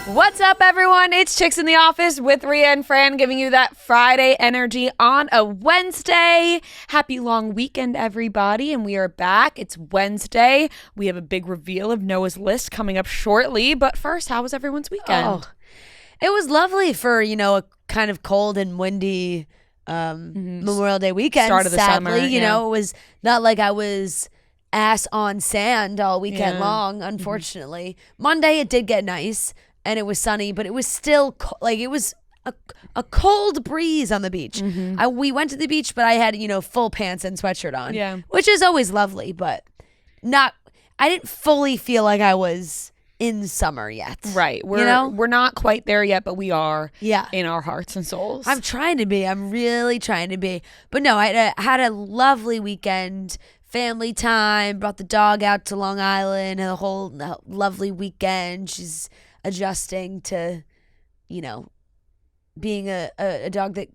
What's up, everyone? It's Chicks in the Office with Rhea and Fran, giving you that Friday energy on a Wednesday. Happy long weekend, everybody, and we are back. It's Wednesday. We have a big reveal of Noah's list coming up shortly, but first, how was everyone's weekend? Oh, it was lovely for, a kind of cold and windy Memorial Day weekend. Start of the sadly. summer, it was not like I was ass on sand all weekend long, unfortunately. Monday, it did get nice. And it was sunny, but it was still it was a cold breeze on the beach. We went to the beach, but I had full pants and sweatshirt on, which is always lovely, but I didn't fully feel like I was in summer yet. Right, we're not quite there yet, but we are. Yeah, in our hearts and souls. I'm trying to be. I'm really trying to be. But no, I had a lovely weekend. Family time. Brought the dog out to Long Island. And a whole lovely weekend. She's adjusting to, being a dog that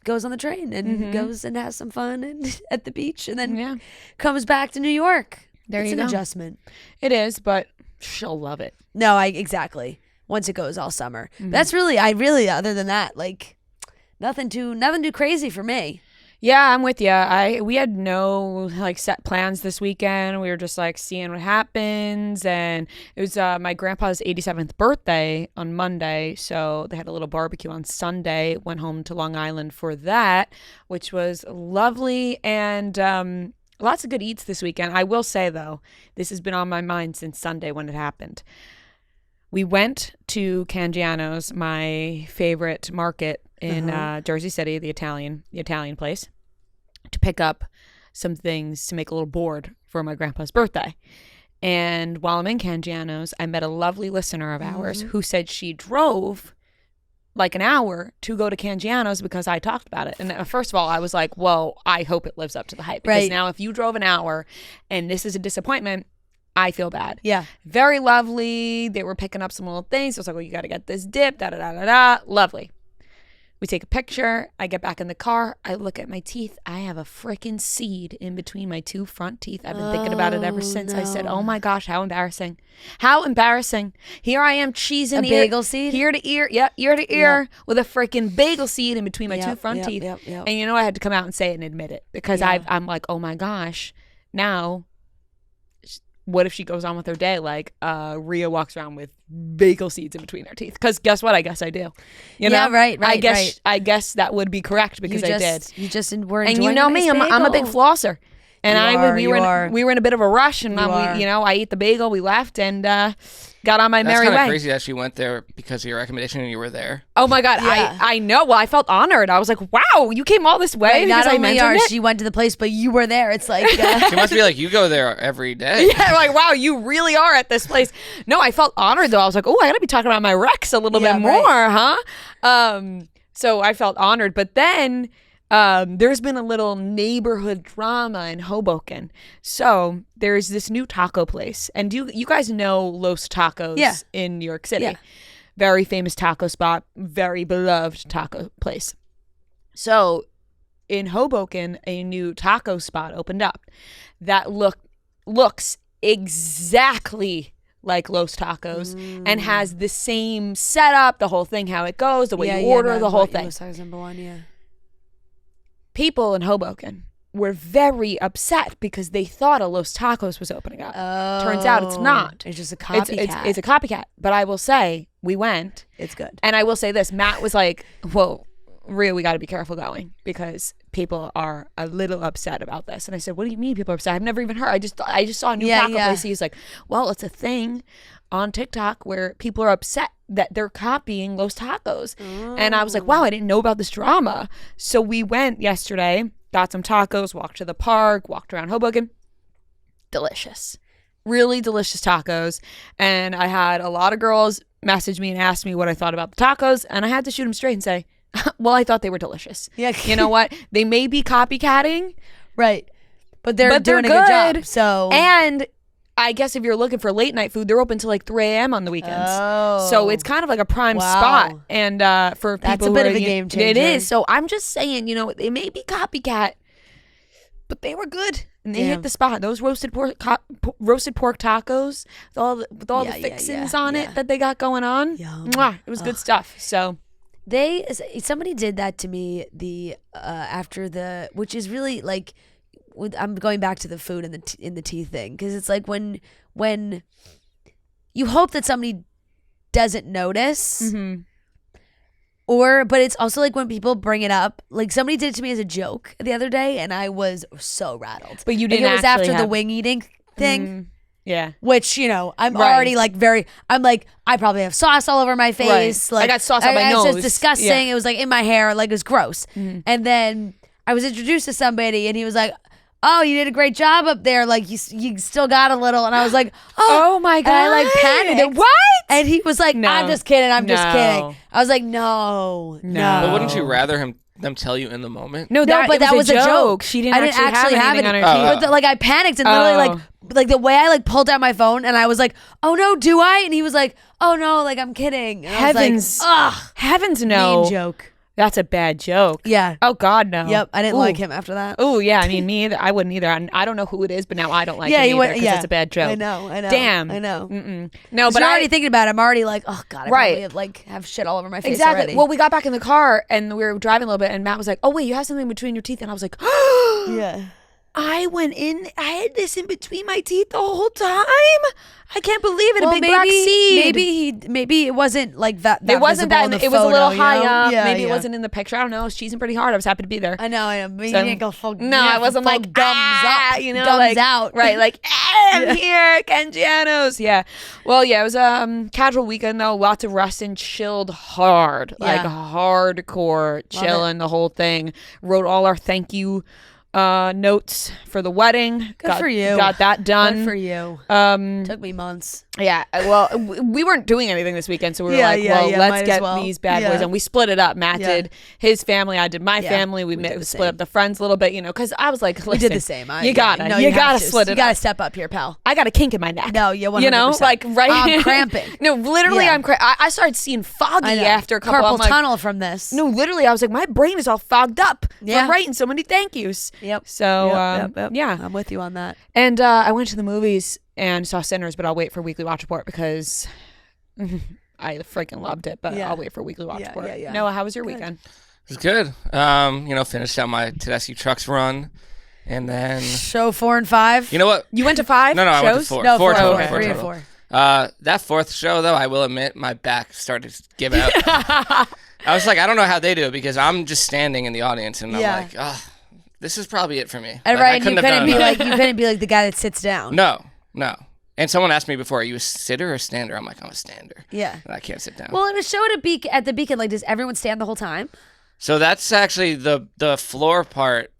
goes on the train and goes and has some fun and at the beach and then comes back to New York. It's an adjustment. It is, but she'll love it. No, exactly. Once it goes all summer. That's really, other than that, nothing too crazy for me. Yeah, I'm with you. We had no set plans this weekend. We were just seeing what happens, and it was my grandpa's 87th birthday on Monday, so they had a little barbecue on Sunday. Went home to Long Island for that, which was lovely, and lots of good eats this weekend. I will say though, this has been on my mind since Sunday when it happened. We went to Cangiano's, my favorite market in Jersey City, the Italian place, to pick up some things to make a little board for my grandpa's birthday. And while I'm in Cangiano's, I met a lovely listener of ours who said she drove an hour to go to Cangiano's because I talked about it. And first of all, I was like, well, I hope it lives up to the hype. Because now if you drove an hour and this is a disappointment, I feel bad. Yeah. Very lovely. They were picking up some little things. I was like, well, you got to get this dip, da-da-da-da-da. Lovely. We take a picture. I get back in the car. I look at my teeth. I have a freaking seed in between my two front teeth. I've been thinking about it ever since. I said, oh my gosh, how embarrassing. How embarrassing. Here I am cheesing a bagel seed? Ear to ear. Yep, ear to ear with a freaking bagel seed in between my two front teeth. And I had to come out and say it and admit it because I'm like, oh my gosh, now what if she goes on with her day Rhea walks around with bagel seeds in between her teeth? Because guess what? I guess I do. Right. I guess that would be correct because I did. You just were enjoying. And you know me, I'm a big flosser. And we were in a bit of a rush, and I ate the bagel, we left, and got on my merry way. That's kind of crazy that she went there because of your recommendation and you were there. Oh my God, I know. Well, I felt honored. I was like, wow, you came all this way. Right, not only she went to the place, but you were there. It's like she must be like, you go there every day. Yeah, wow, you really are at this place. No, I felt honored though. I was like, oh, I gotta be talking about my Rex a little bit more, huh? So I felt honored, but then there's been a little neighborhood drama in Hoboken. So there's this new taco place. And you guys know Los Tacos in New York City. Yeah. Very famous taco spot, very beloved taco place. So in Hoboken, a new taco spot opened up that looks exactly like Los Tacos and has the same setup, the whole thing, how it goes, the way you order, the whole thing. Los Tacos number one, People in Hoboken were very upset because they thought a Los Tacos was opening up. Oh, turns out it's not. It's just a copycat. It's a copycat. But I will say, we went. It's good. And I will say this. Matt was like, whoa, Rhea, we got to be careful going because people are a little upset about this. And I said, what do you mean people are upset? I've never even heard. I just saw a new taco place. He's like, well, it's a thing on TikTok where people are upset that they're copying Los Tacos. And I was like, wow, I didn't know about this drama. So we went yesterday, got some tacos, walked to the park, walked around Hoboken. Delicious. Really delicious tacos. And I had a lot of girls message me and ask me what I thought about the tacos. And I had to shoot them straight and say, well, I thought they were delicious. Yeah. You know what? They may be copycatting. Right. But they're doing a good job. So. And I guess if you're looking for late night food, they're open till 3 a.m. on the weekends. Oh. So it's kind of like a prime spot. And for people that's a bit of a game changer. It is. So I'm just saying, it may be copycat, but they were good. and they hit the spot. Those roasted pork tacos with all the fixings on it that they got going on. Mwah, it was good stuff. So somebody did that to me after which is really like, I'm going back to the food and the tea thing, because it's like when you hope that somebody doesn't notice. Mm-hmm. But it's also like when people bring it up, like somebody did it to me as a joke the other day, and I was so rattled. But you didn't. Like, it was after the wing eating thing. Yeah. Which, I'm already like I'm like, I probably have sauce all over my face. Right. Like I got sauce on my nose. It was disgusting. Yeah. It was like in my hair. Like, it was gross. Mm-hmm. And then I was introduced to somebody, and he was like, oh, you did a great job up there. Like, you still got a little. And I was like, oh my God. And I like panicked. What? And he was like, No. I'm just kidding. I'm just kidding. I was like, no. But wouldn't you rather them tell you in the moment? No, but that was a joke. She didn't I didn't actually have it. anything on her teeth. But I panicked and literally like the way I like pulled out my phone, and I was like, oh no, do I? And he was like, oh no, like I'm kidding. And Heavens. I was like, ugh. Heavens no. Mean joke. That's a bad joke. Yeah. Oh God, no. Yep. I didn't like him after that. Oh yeah. I mean, me either. I wouldn't either. I don't know who it is, but now I don't like him either because it's a bad joke. I know. Damn. I know. No, but I'm already thinking about it. I'm already like, oh God, I probably have shit all over my face exactly. already. Well, we got back in the car and we were driving a little bit, and Matt was like, "Oh wait, you have something between your teeth," and I was like, yeah. I went in. I had this in between my teeth the whole time. I can't believe it. A big black seed. Maybe it wasn't like that. It wasn't that. It was a little high up. Yeah, maybe it wasn't in the picture. I don't know. I was cheesing pretty hard. I was happy to be there. I know. But you So- didn't go full. No, I wasn't like gums up. gums Gums out. right? Like I'm here, Cangianos. Yeah. Well, yeah, it was a casual weekend though. Lots of rest and chilled hard, like hardcore chilling the whole thing. Wrote all our thank you notes for the wedding. Good for you. Got that done. Good for you. Took me months. Yeah, well, we weren't doing anything this weekend, so we were let's might get as well. these bad boys, and we split it up. Matt did his family, I did my Yeah, family. We did the split same. up the friends a little bit, because I was like, listen, We did the same. You gotta split it. You gotta up. step up here, pal. I got a kink in my neck. No, yeah, 100%. You know, like right. I'm cramping. No, literally, Yeah. I started seeing foggy I know. after a couple. Carpal I'm like, tunnel from this. no, literally, I was like, my brain is all fogged up Yeah. from writing so many thank yous. Yep. So Yep. yeah, I'm with you on that. and I went to the movies and saw Sinners, but I'll wait for Weekly Watch Report because I freaking loved it. But Yeah. I'll wait for Weekly Watch Report. yeah. Noah, how was your weekend? It was good. Finished out my Tedeschi Trucks run, and then Show 4 and 5. you know what? You went to 5 No, I went to shows? 4. No, 4 4. total. okay. 4 3 and total. 4. That fourth show, though, I will admit, my back started to give out. I was like, I don't know how they do it because I'm just standing in the audience, and I'm like, oh, this is probably it for me. And Like, I right, you couldn't be like the guy that sits down. No. And someone asked me before, are you a sitter or a stander? I'm like, I'm a stander. Yeah. And I can't sit down. Well, in a show at the Beacon, like, does everyone stand the whole time? So that's actually the floor part.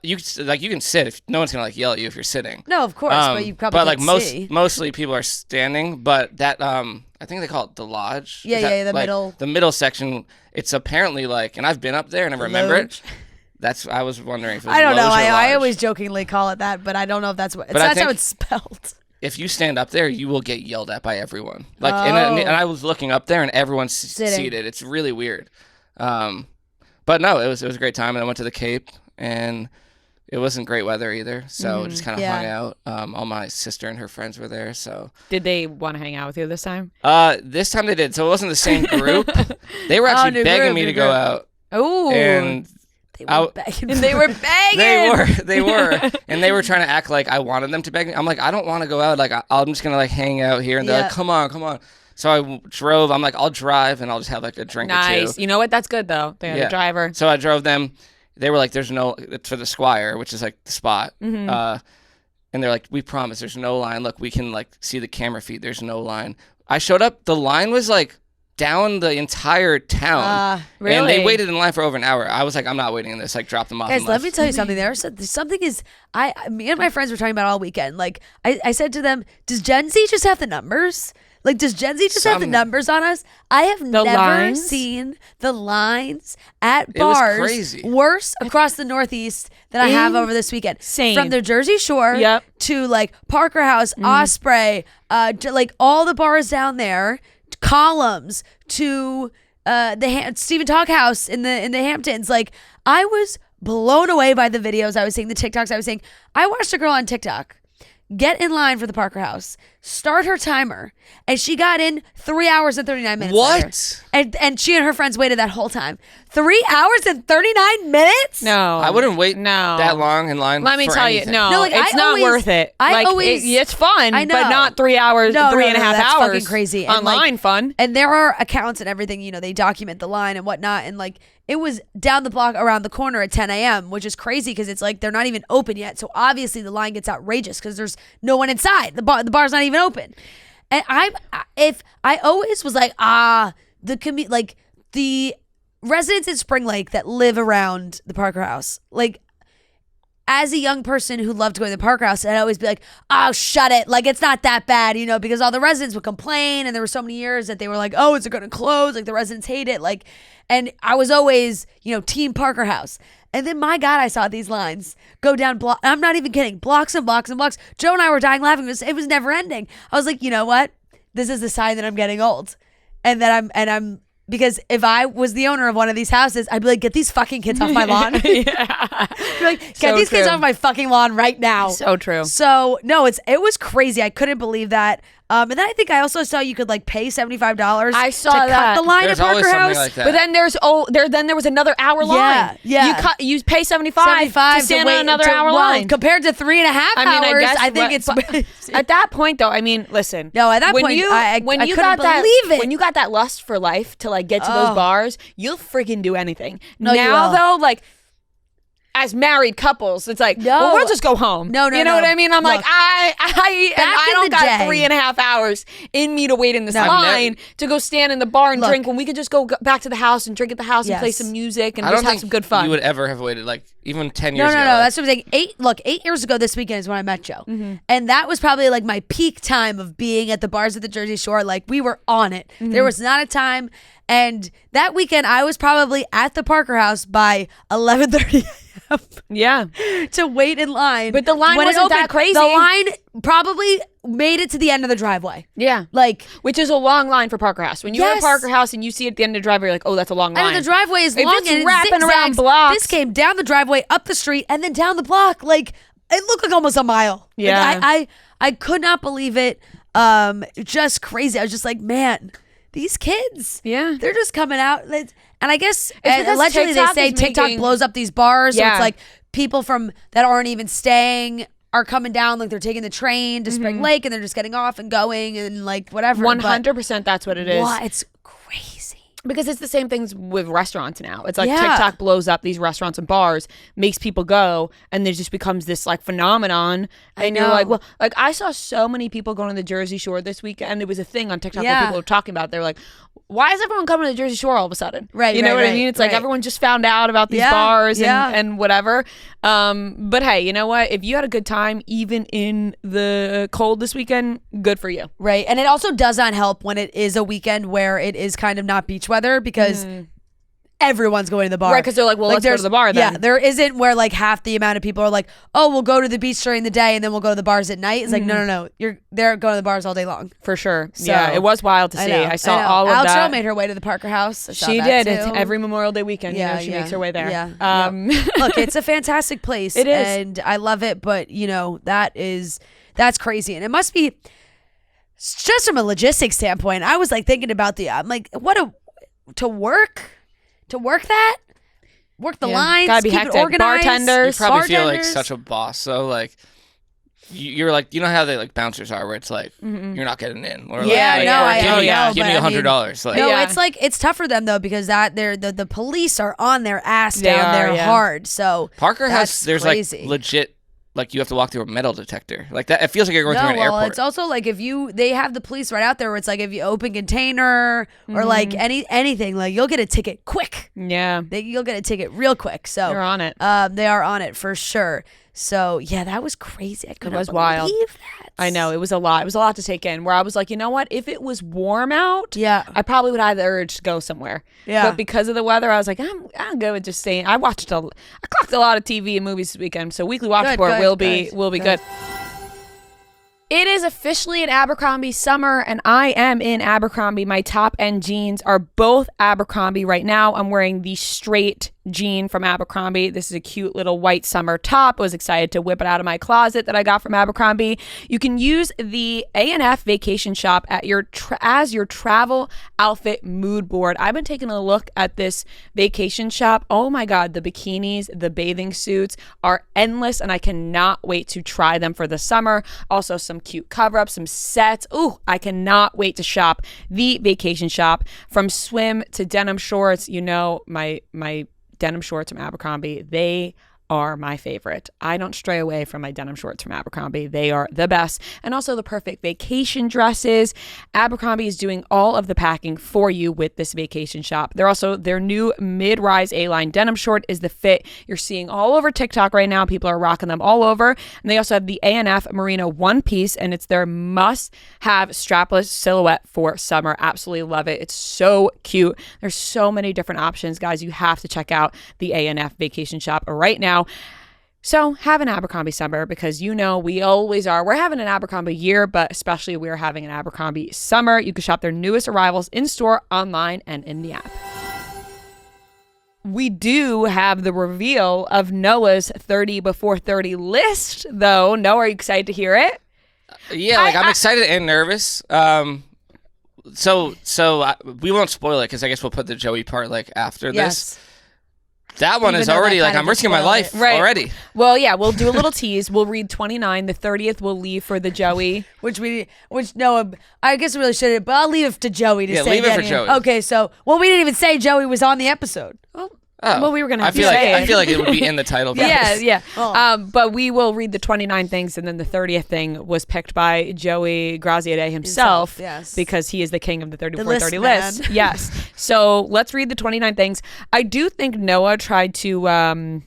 You can sit if no one's gonna like yell at you if you're sitting. No, of course, but you probably but like can't see. mostly people are standing. But that I think they call it the lodge. Yeah, Is that, the like, middle. The middle section. It's apparently like, and I've been up there and I remember Loge. it. I was wondering if it was I don't know. loge or I lodge. always jokingly call it that, but I don't know if that's what. But I That's how think- it's spelled. If you stand up there, you will get yelled at by everyone. Like, Oh. and I was looking up there and everyone's Sitting. seated. It's really weird. But no, it was a great time. And I went to the Cape and it wasn't great weather either. So just kind of hung out. All my sister and her friends were there. So Did they want to hang out with you this time? this time they did. So it wasn't the same group. They were actually new begging group, me new to go group. out. Oh, And They were begging. they were begging. They were, and they were trying to act like I wanted them to beg me. I'm like, I don't want to go out. Like, I'm just gonna like hang out here, and they're like, come on. So I drove. I'm like, I'll drive, and I'll just have like a drink or Nice. two. You know what? That's good though. They had a driver. So I drove them. They were like, there's no, it's for the Squire, which is like the spot. Mm-hmm. And they're like, we promise, there's no line. Look, we can like see the camera feed. There's no line. I showed up. The line was like down the entire town. Really? And they waited in line for over an hour. I was like, I'm not waiting in this. Like, drop them off. Guys, and let left. me tell you something. There's something is me and my friends were talking about all weekend. Like I said to them, does Gen Z just have the numbers? Like, does Gen Z just have the numbers on us? I have never lines? seen the lines at It was bars crazy. worse across the Northeast than I have over this weekend. Insane. From the Jersey Shore to like Parker House, Osprey, like all the bars down there, Columns to the Stephen Talk House in the Hamptons. Like, I was blown away by the videos I was seeing, the TikToks I was seeing. I watched a girl on TikTok get in line for the Parker House, start her timer, and she got in 3 hours and 39 minutes What? later. And she and her friends waited that whole time. 3 hours and 39 minutes? No. I wouldn't wait that long in line. Let me for tell anything. you, No, like, it's I not always- worth it. I like, always- it's fun, I know. but not 3 hours, No, three and a half that's hours. fucking crazy. And, like, online fun. And there are accounts and everything, they document the line and whatnot. And like, it was down the block around the corner at 10 a.m., which is crazy because it's like they're not even open yet. So obviously the line gets outrageous because there's no one inside. The bar's not even open. And I always was like, the residents in Spring Lake that live around the Parker House, like, as a young person who loved to go to the Parker House, I'd always be like, oh, shut it. Like, it's not that bad, because all the residents would complain. And there were so many years that they were like, oh, is it going to close? Like, the residents hate it. Like, and I was always, team Parker House. And then, my God, I saw these lines go down I'm not even kidding. Blocks and blocks and blocks. Joe and I were dying laughing. It was never ending. I was like, you know what? This is a sign that I'm getting old. And that I'm because if I was the owner of one of these houses, I'd be like, get these fucking kids off my lawn. Yeah. Be like, get So these kids true. off my fucking lawn right now. So true. So no, it was crazy. I couldn't believe that. And then I think I also saw you could like pay $75. I saw to that. cut the line There's at Parker always something House. like that. But then there was another hour line. Yeah. You pay 75 to stand on another hour line. compared to 3.5 hours. I guess I think but it's at that point though. I mean, listen. No, at that when point, you I when you couldn't got that believe it. when you got that lust for life to like get to those bars, you'll freaking do anything. No, you now will. though, like, as married couples, it's like, No. well, we'll just go home. No, you know no. what I mean? I'm like, Look, I back in don't the got day- 3.5 hours in me to wait in this No. line to go stand in the bar and Look. drink when we could just go back to the house and drink at the house and play Yes. some music and I just don't have think some good fun. you would ever have waited like even 10 No, years no, ago. no. Like, That's what I'm saying. 8 years ago this weekend is when I met Joe. And that was probably like my peak time of being at the bars at the Jersey Shore. Like, we were on it. There was not a time. And that weekend, I was probably at the Parker House by 11:30 a.m. yeah. to wait in line. But the line when it wasn't that opened. crazy. The line probably made it to the end of the driveway. Yeah. Like, Which is a long line for Parker House. When you're Yes. at Parker House and you see it at the end of the driveway, you're like, oh, that's a long line. and the driveway is If long it's and it wrapping around zigzags. blocks. This came down the driveway, up the street, and then down the block. Like, it looked like almost a mile. Like, Yeah. I could not believe it. Just crazy. I was just like, man, these kids. Yeah. They're just coming out. And I guess because allegedly they TikTok say is TikTok making- blows up these bars. So Yeah. it's like people from that aren't even staying are coming down, like they're taking the train to Spring Lake and they're just getting off and going and like whatever. 100% that's what it is. Wow, it's crazy. Because it's the same things with restaurants now. It's like Yeah. TikTok blows up these restaurants and bars, makes people go, and there just becomes this like phenomenon. And you're know. like, well, like I saw so many people going to the Jersey Shore this weekend. It was a thing on TikTok where Yeah. people were talking about it. They were like, why is everyone coming to the Jersey Shore all of a sudden? Right, You know right, what I right, mean? It's like right. everyone just found out about these Yeah, bars yeah. and whatever. But hey, you know what? If you had a good time, even in the cold this weekend, good for you. Right. And it also does not help when it is a weekend where it is kind of not beach weather because everyone's going to the bar. Right, 'cause they're like, well, let's go to there's- the bar then. Yeah, there isn't where like half the amount of people are like, oh, we'll go to the beach during the day and then we'll go to the bars at night. It's like, no. They're going to the bars all day long. For sure. So, yeah, it was wild to see. I saw know. all of Alex that. Earl made her way to the Parker House. I saw She that did. It's too. every Memorial Day weekend. Yeah, She makes her way there. Yeah. Yeah. Look, it's a fantastic place. It is. And I love it. But, that's crazy. And it must be just from a logistics standpoint. I was like thinking about I'm like, to work that? Work the lines, Gotta be keep hectic. it organized. Bartenders. you probably feel like bartenders. such a boss. So like, you're like, you know how they like bouncers are, where it's like you're not getting in. Or Yeah, like, no, I give know, me, yeah, give but me I mean- $100. Like, No, Yeah. it's like it's tough for them though because the police are on their ass They down are, there yeah. hard. So Parker that's has there's crazy. like legit, like you have to walk through a metal detector. Like that, it feels like you're going through an airport. it's also like if they have the police right out there where it's like if you open container or like anything, like you'll get a ticket quick. Yeah. You'll get a ticket real quick. So They're on it. They are on it for sure. So yeah, that was crazy. I couldn't was believe wild. that. I know. It was a lot. It was a lot to take in where I was like, you know what? If it was warm out, Yeah. I probably would have the urge to go somewhere. Yeah. But because of the weather, I was like, I'm good with just staying. I clocked a lot of TV and movies this weekend. So Weekly Watch Good, Report good, will be good, good. It is officially an Abercrombie summer, and I am in Abercrombie. My top end jeans are both Abercrombie right now. I'm wearing the straight jean from Abercrombie. This is a cute little white summer top. I was excited to whip it out of my closet that I got from Abercrombie. You can use the A&F vacation shop at as your travel outfit mood board. I've been taking a look at this vacation shop. Oh my God, the bikinis, the bathing suits are endless, and I cannot wait to try them for the summer. Also, some cute cover-ups, some sets. Ooh, I cannot wait to shop the vacation shop. From swim to denim shorts, you know, my denim shorts from Abercrombie, they are my favorite. I don't stray away from my denim shorts from Abercrombie. They are the best. And also the perfect vacation dresses. Abercrombie is doing all of the packing for you with this vacation shop. Their new mid-rise A-line denim short is the fit you're seeing all over TikTok right now. People are rocking them all over. And they also have the A&F Merino one piece, and it's their must-have strapless silhouette for summer. Absolutely love it. It's so cute. There's so many different options. Guys, you have to check out the A&F vacation shop right now. So have an Abercrombie summer, because you know we always are. We're having an Abercrombie year, but especially we're having an Abercrombie summer. You can shop their newest arrivals in store, online, and in the app. We do have the reveal of Noah's 30 before 30 list, though. Noah, are you excited to hear it? Yeah, I'm excited and nervous. So we won't spoil it, because I guess we'll put the Joey part after this. That one is already I'm risking my life already. Well, yeah, we'll do a little tease. We'll read 29. The 30th we'll leave for the Joey. which Noah, I guess we really shouldn't, but I'll leave it to Joey to say. Yeah, leave it for Joey. Okay, so, we didn't even say Joey was on the episode. Well, we were going to have to say it. I feel like it would be in the title. Yeah. Oh. But we will read the 29 things, and then the 30th thing was picked by Joey Graziadei himself, yes. because he is the king of the 30 The before 30 list. list. Yes. So let's read the 29 things. I do think Noah tried to...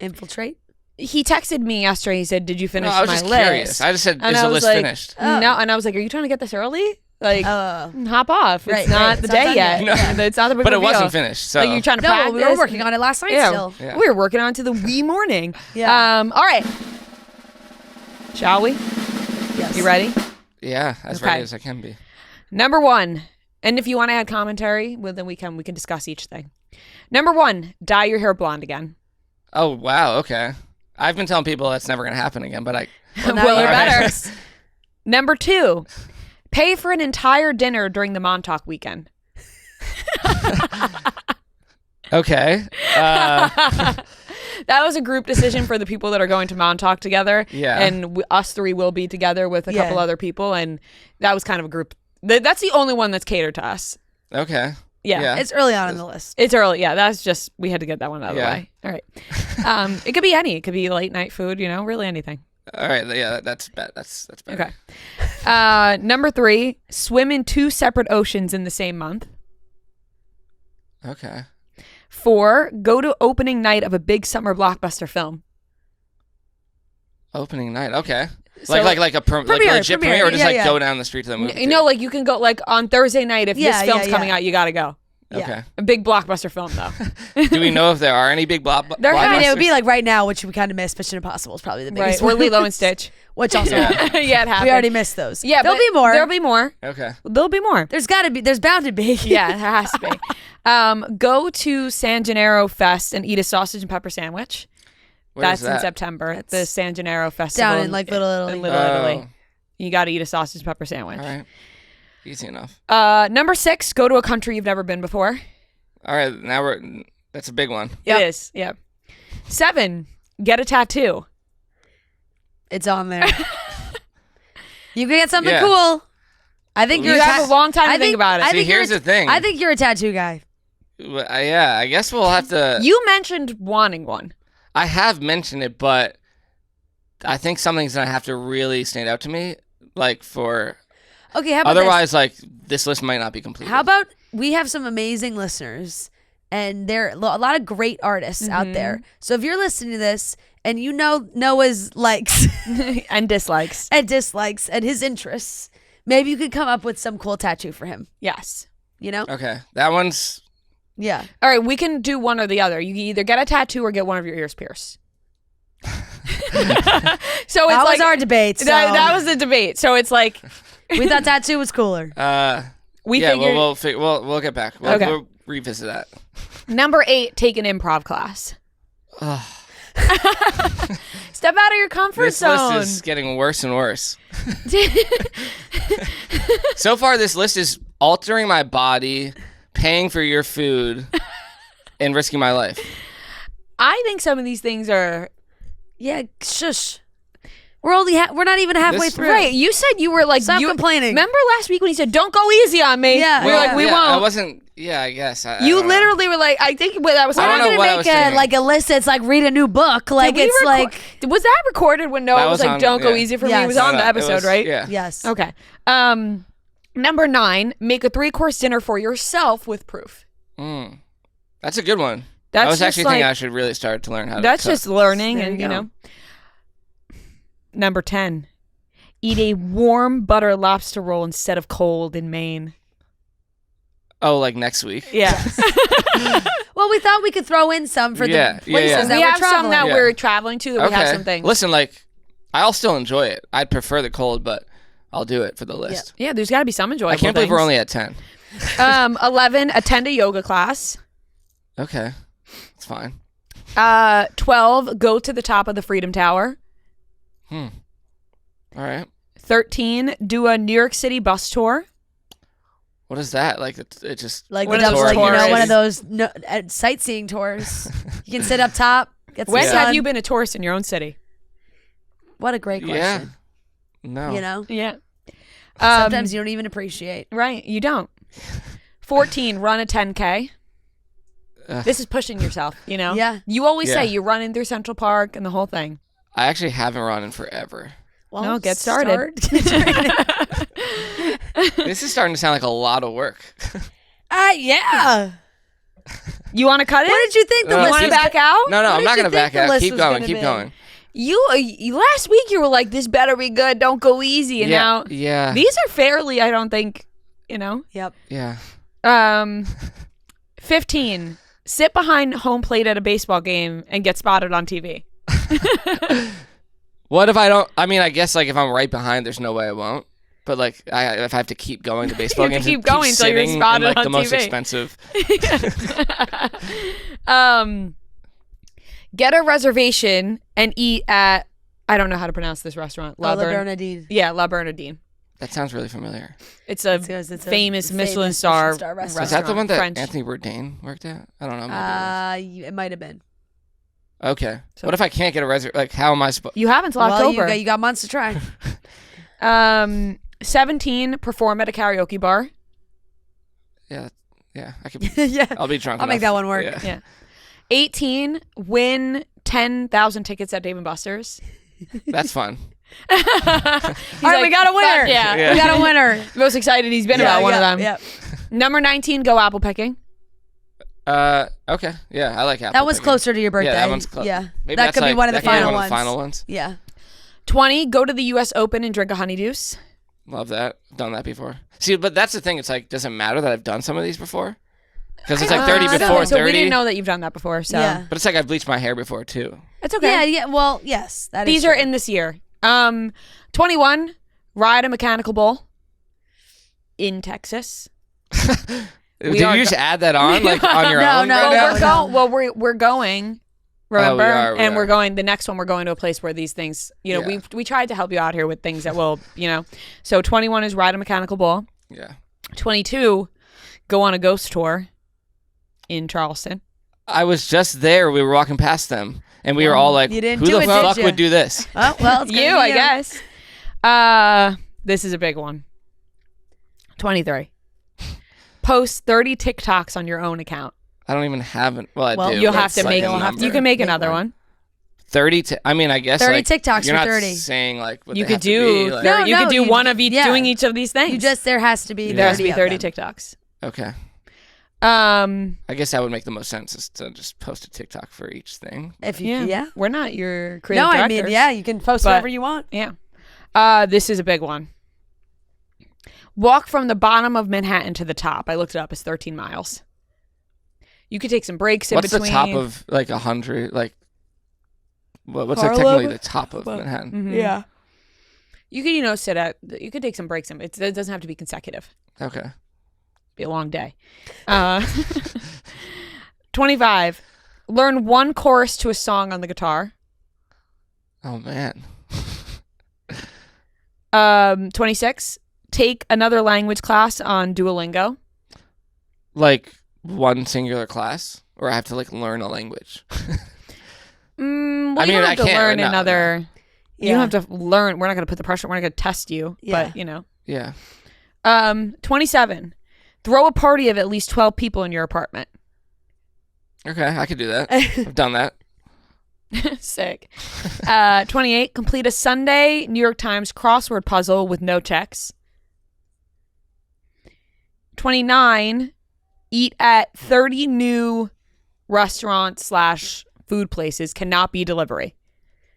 infiltrate? He texted me yesterday. He said, "Did you finish I was my just list?" curious. I just said, And "Is I the was list like, finished?" No, and I was like, "Are you trying to get this early? Hop off. Right, It's not the It's not day done yet. yet. It's not the big But it reveal. wasn't finished. So You're trying to No, practice. we were working on it last night still. Yeah. We were working on it to the wee morning. Yeah. All right. Shall we? Yes. You ready? yeah, as Okay. ready as I can be. Number 1. And if you want to add commentary, well, then we can discuss each thing. Number 1, dye your hair blonde again. Oh wow, okay. I've been telling people that's never gonna happen again, but I. Well, you're it better. right. Number 2, pay for an entire dinner during the Montauk weekend. Okay. That was a group decision for the people that are going to Montauk together. Yeah. And us 3 will be together with a couple other people. And that was kind of a group. That's the only one that's catered to us. Okay. Yeah. It's early on in the list. It's early. Yeah. That's just, we had to get that one out of the Yeah. way. All right. It could be any. It could be late night food, really anything. All right. Yeah, that's better. That's better. Okay. Number 3, swim in 2 separate oceans in the same month. Okay. 4, go to opening night of a big summer blockbuster film. Opening night. Okay. So, like a legit premiere, or just yeah. go down the street to the movie. You can go on Thursday night if this film's coming out, you got to go. Okay. A big blockbuster film, though. Do we know if there are any big blockbusters? It would be like right now, which we kind of missed. Mission Impossible is probably the biggest Or one. Lilo and Stitch. Which also Yeah, it happened. we already missed those. Yeah, there'll be more. There'll be more. Okay. There'll be more. There's bound to be. Yeah, there has to be. Go to San Gennaro Fest and eat a sausage and pepper sandwich. Where's That's that? in September. The San Gennaro Festival Down in Little Italy. In Little Italy. You got to eat a sausage and pepper sandwich. All right. Easy enough. Number 6, go to a country you've never been before. All right. Now that's a big one. It is. Yep. 7, get a tattoo. It's on there. You can get something Yeah. cool. I think You have a long time to think about it. See, here's the thing. I think you're a tattoo guy. Well, yeah, I guess we'll have to. You mentioned wanting one. I have mentioned it, but I think something's gonna have to really stand out to me, for. Okay, how about Otherwise, this list might not be complete. How about we have some amazing listeners, and there are a lot of great artists out there. So if you're listening to this and you know Noah's likes And dislikes. and dislikes and his interests, maybe you could come up with some cool tattoo for him. Yes. Okay, that one's. Yeah. All right, we can do one or the other. You can either get a tattoo or get one of your ears pierced. So it's that like was our debate. So. that was the debate. So it's like we thought tattoo was cooler. we figured we'll get back. We'll revisit that. Number 8, take an improv class. Step out of your comfort zone. This list is getting worse and worse. So far, this list is altering my body, paying for your food, and risking my life. I think some of these things are Shush. We're not even halfway through. Right. You said you were like Stop complaining. Remember last week when you said don't go easy on me? Yeah. We were like we won't. I wasn't. Yeah, I guess. You literally were like, I think that was. I don't know what I was thinking. Like a list that's like read a new book. Like it's like. Was that recorded when Noah was like, on, "Don't go easy for me"? It was on the episode, right? Yeah. Yes. Okay. Number 9, make a 3-course dinner for yourself with proof. That's a good one. That's I was actually thinking like, I should really start to learn how to That's cook. just learning, There and you go. know. Number 10, eat a warm butter lobster roll instead of cold in Maine. Oh, like next week? Yeah. Well, we thought we could throw in some for the places that We we're have some traveling. that we're traveling to that we have some things. Listen, like, I'll still enjoy it. I'd prefer the cold, but I'll do it for the list. Yeah, there's got to be some enjoyable I can't believe we're things. only at 10. 11, attend a yoga class. Okay. It's fine. 12, go to the top of the Freedom Tower. All right. 13, do a New York City bus tour. What is that? Like, it just... Like, One the of those like you know, tours. one of those sightseeing tours. You can sit up top. Get some When sun. have you been a tourist in your own city? What a great question. Yeah. No. You know? Yeah. Sometimes you don't even appreciate. Right, you don't. 14, run a 10K. This is pushing yourself, you know? Yeah. You always Yeah. say you're running through Central Park and the whole thing. I actually haven't run in forever. Well, No, get started. This is starting to sound like a lot of work. Yeah. You want to cut it? What did you think the No, list You want to was? back out? No, I'm did not you going to think back the out. list Keep was going. gonna Keep be? going. You last week you were like, this better be good. Don't go easy. And now Yeah. these are fairly, I don't think, Yep. Yeah. 15, sit behind home plate at a baseball game and get spotted on TV. What if I don't? I mean, I guess like if I'm right behind, there's no way I won't. But like, if I have to keep going to baseball You have games, to keep and going until you're sitting spotted in, like, on the most TV. expensive. Get a reservation and eat at, I don't know how to pronounce this restaurant. La Bernadine. Yeah, La Bernadine. That sounds really familiar. It's a Because it's a famous Michelin star restaurant. Is that the one that French. Anthony Bourdain worked at? I don't know. Maybe It might have been. it was. Okay. So- What if I can't get a reservation? Like, how am I supposed? You haven't till Well, October. you got months to try. 17, perform at a karaoke bar. Yeah. I could. Yeah. I'll be drunk. I'll make enough. that one work. Yeah. Yeah. 18, win 10,000 tickets at Dave & Buster's. That's fun. All right, we got a winner. Yeah. Yeah. We got a winner. Most excited he's been about one of them. Yep. Number 19, go apple picking. Okay. Yeah, I like apple. That was picking. closer to your birthday. Yeah, that one's close. Yeah. Maybe That that's could be like- one of the that could be final one ones. of the final ones. Yeah. 20, go to the U.S. Open and drink a honeydews. Love that. Done that before. See, but that's the thing. It's like, does it matter that I've done some of these before? Because it's like 30 before So 30. we didn't know that you've done that before. So Yeah. But it's like I've bleached my hair before too. it's okay. Yeah. Well, yes. That is These are true. in this year. 21, ride a mechanical bull in Texas. Did you just add that on like on your No, own? no, right now? We're going. Remember, we are. and we're going. The next one, we're going to a place where these things. Yeah. we tried to help you out here with things that will. So 21 is ride a mechanical bull. Yeah. 22, go on a ghost tour in Charleston. I was just there. We were walking past them, and we were all like, You didn't "Who do the it, fuck did would ya? do this?" Oh, well, it's You, gonna be I guess. This is a big one. 23. Post 30 TikToks on your own account. I don't even have it. Well, I Well, do. You'll but have it's to like make. a number. You can make Make another one. one. 30. I mean, I guess 30 like, TikToks you're for not 30. saying like what You they could have to do. be, like- No, you could do you- one of each, yeah. doing each of these things. there has to be 30 there has to be of 30 them. TikToks. Okay. Um. I guess that would make the most sense is to just post a TikTok for each thing. If you, yeah. We're not your creative No, I directors. mean, yeah, you can post But- whatever you want. Yeah. This is a big one. Walk from the bottom of Manhattan to the top. I looked it up. It's 13 miles. You could take some breaks in What's between. the top of like 100? Like what's like technically the top of Manhattan. Mm-hmm. Yeah. You could, sit at. You could take some breaks. It doesn't have to be consecutive. Okay. Be a long day. 25. Learn one chorus to a song on the guitar. Oh man. 26. Take another language class on Duolingo. Like one singular class, or I have to like learn a language. Well, you don't have to learn another. No. You don't have to learn. We're not going to put the pressure. We're not going to test you. Yeah. But Yeah. 27. Throw a party of at least 12 people in your apartment. Okay, I could do that. I've done that. Sick. 28. Complete a Sunday New York Times crossword puzzle with no checks. 29. Eat at 30 new restaurants / food places. Cannot be delivery.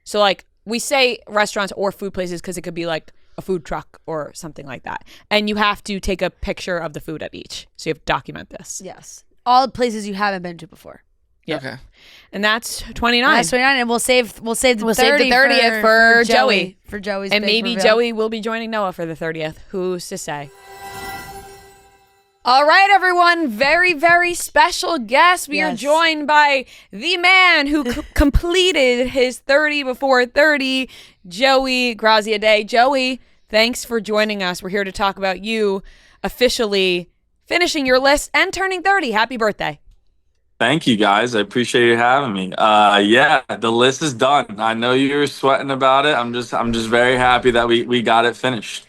So like we say restaurants or food places because it could be like a food truck or something like that. And you have to take a picture of the food at each. So you have to document this. Yes. All places you haven't been to before. Yeah. Okay. And that's 29. That's 29, and we'll save the 30th for Joey. For Joey's and big maybe reveal. Joey will be joining Noah for the 30th. Who's to say? All right, everyone. Very, very special guest. We are joined by the man who completed his 30 before 30, Joey Graziadei. Joey, thanks for joining us. We're here to talk about you officially finishing your list and turning 30. Happy birthday. Thank you, guys. I appreciate you having me. Yeah, the list is done. I know you were sweating about it. I'm just very happy that we got it finished.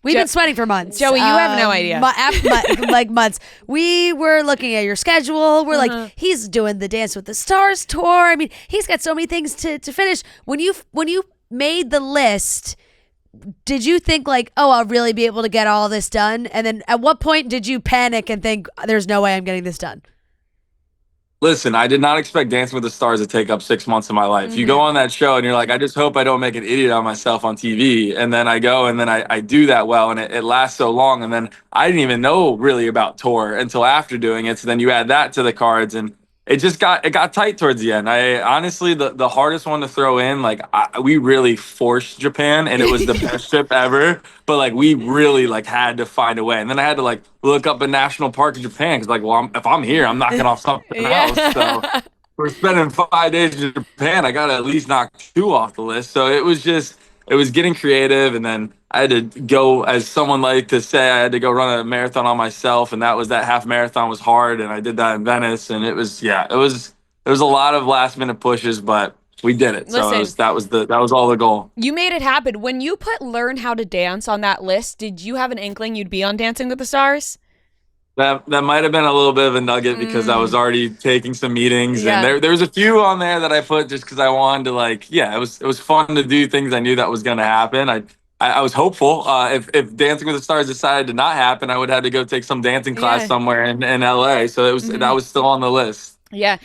We've been sweating for months. Joey, you have no idea. Like months. We were looking at your schedule. We're like, he's doing the Dance with the Stars tour. I mean, he's got so many things to finish. When you made the list, did you think like, oh, I'll really be able to get all this done? And then at what point did you panic and think, there's no way I'm getting this done? Listen, I did not expect Dancing with the Stars to take up 6 months of my life. You go on that show and you're like, I just hope I don't make an idiot of myself on TV. And then I go and then I do that well, and it lasts so long. And then I didn't even know really about tour until after doing it. So then you add that to the cards, and it got tight towards the end. I honestly, the hardest one to throw in, like we really forced Japan, and it was the best trip ever. But like we really like had to find a way, and then I had to like look up a national park in Japan because like, well, if I'm here, I'm knocking off something else. So we're spending 5 days in Japan. I got to at least knock 2 off the list. So it was getting creative, and then I had to go, as someone like to say, I had to go run a marathon on myself, and that half marathon was hard, and I did that in Venice, and it was a lot of last minute pushes, but we did it. Listen, so that was all the goal. You made it happen. When you put Learn How to Dance on that list, did you have an inkling you'd be on Dancing with the Stars? That might have been a little bit of a nugget because I was already taking some meetings, and there was a few on there that I put just because I wanted to it was fun to do things I knew that was going to happen. I was hopeful. If Dancing with the Stars decided to not happen, I would have to go take some dancing class somewhere in LA. So that was still on the list. Yeah.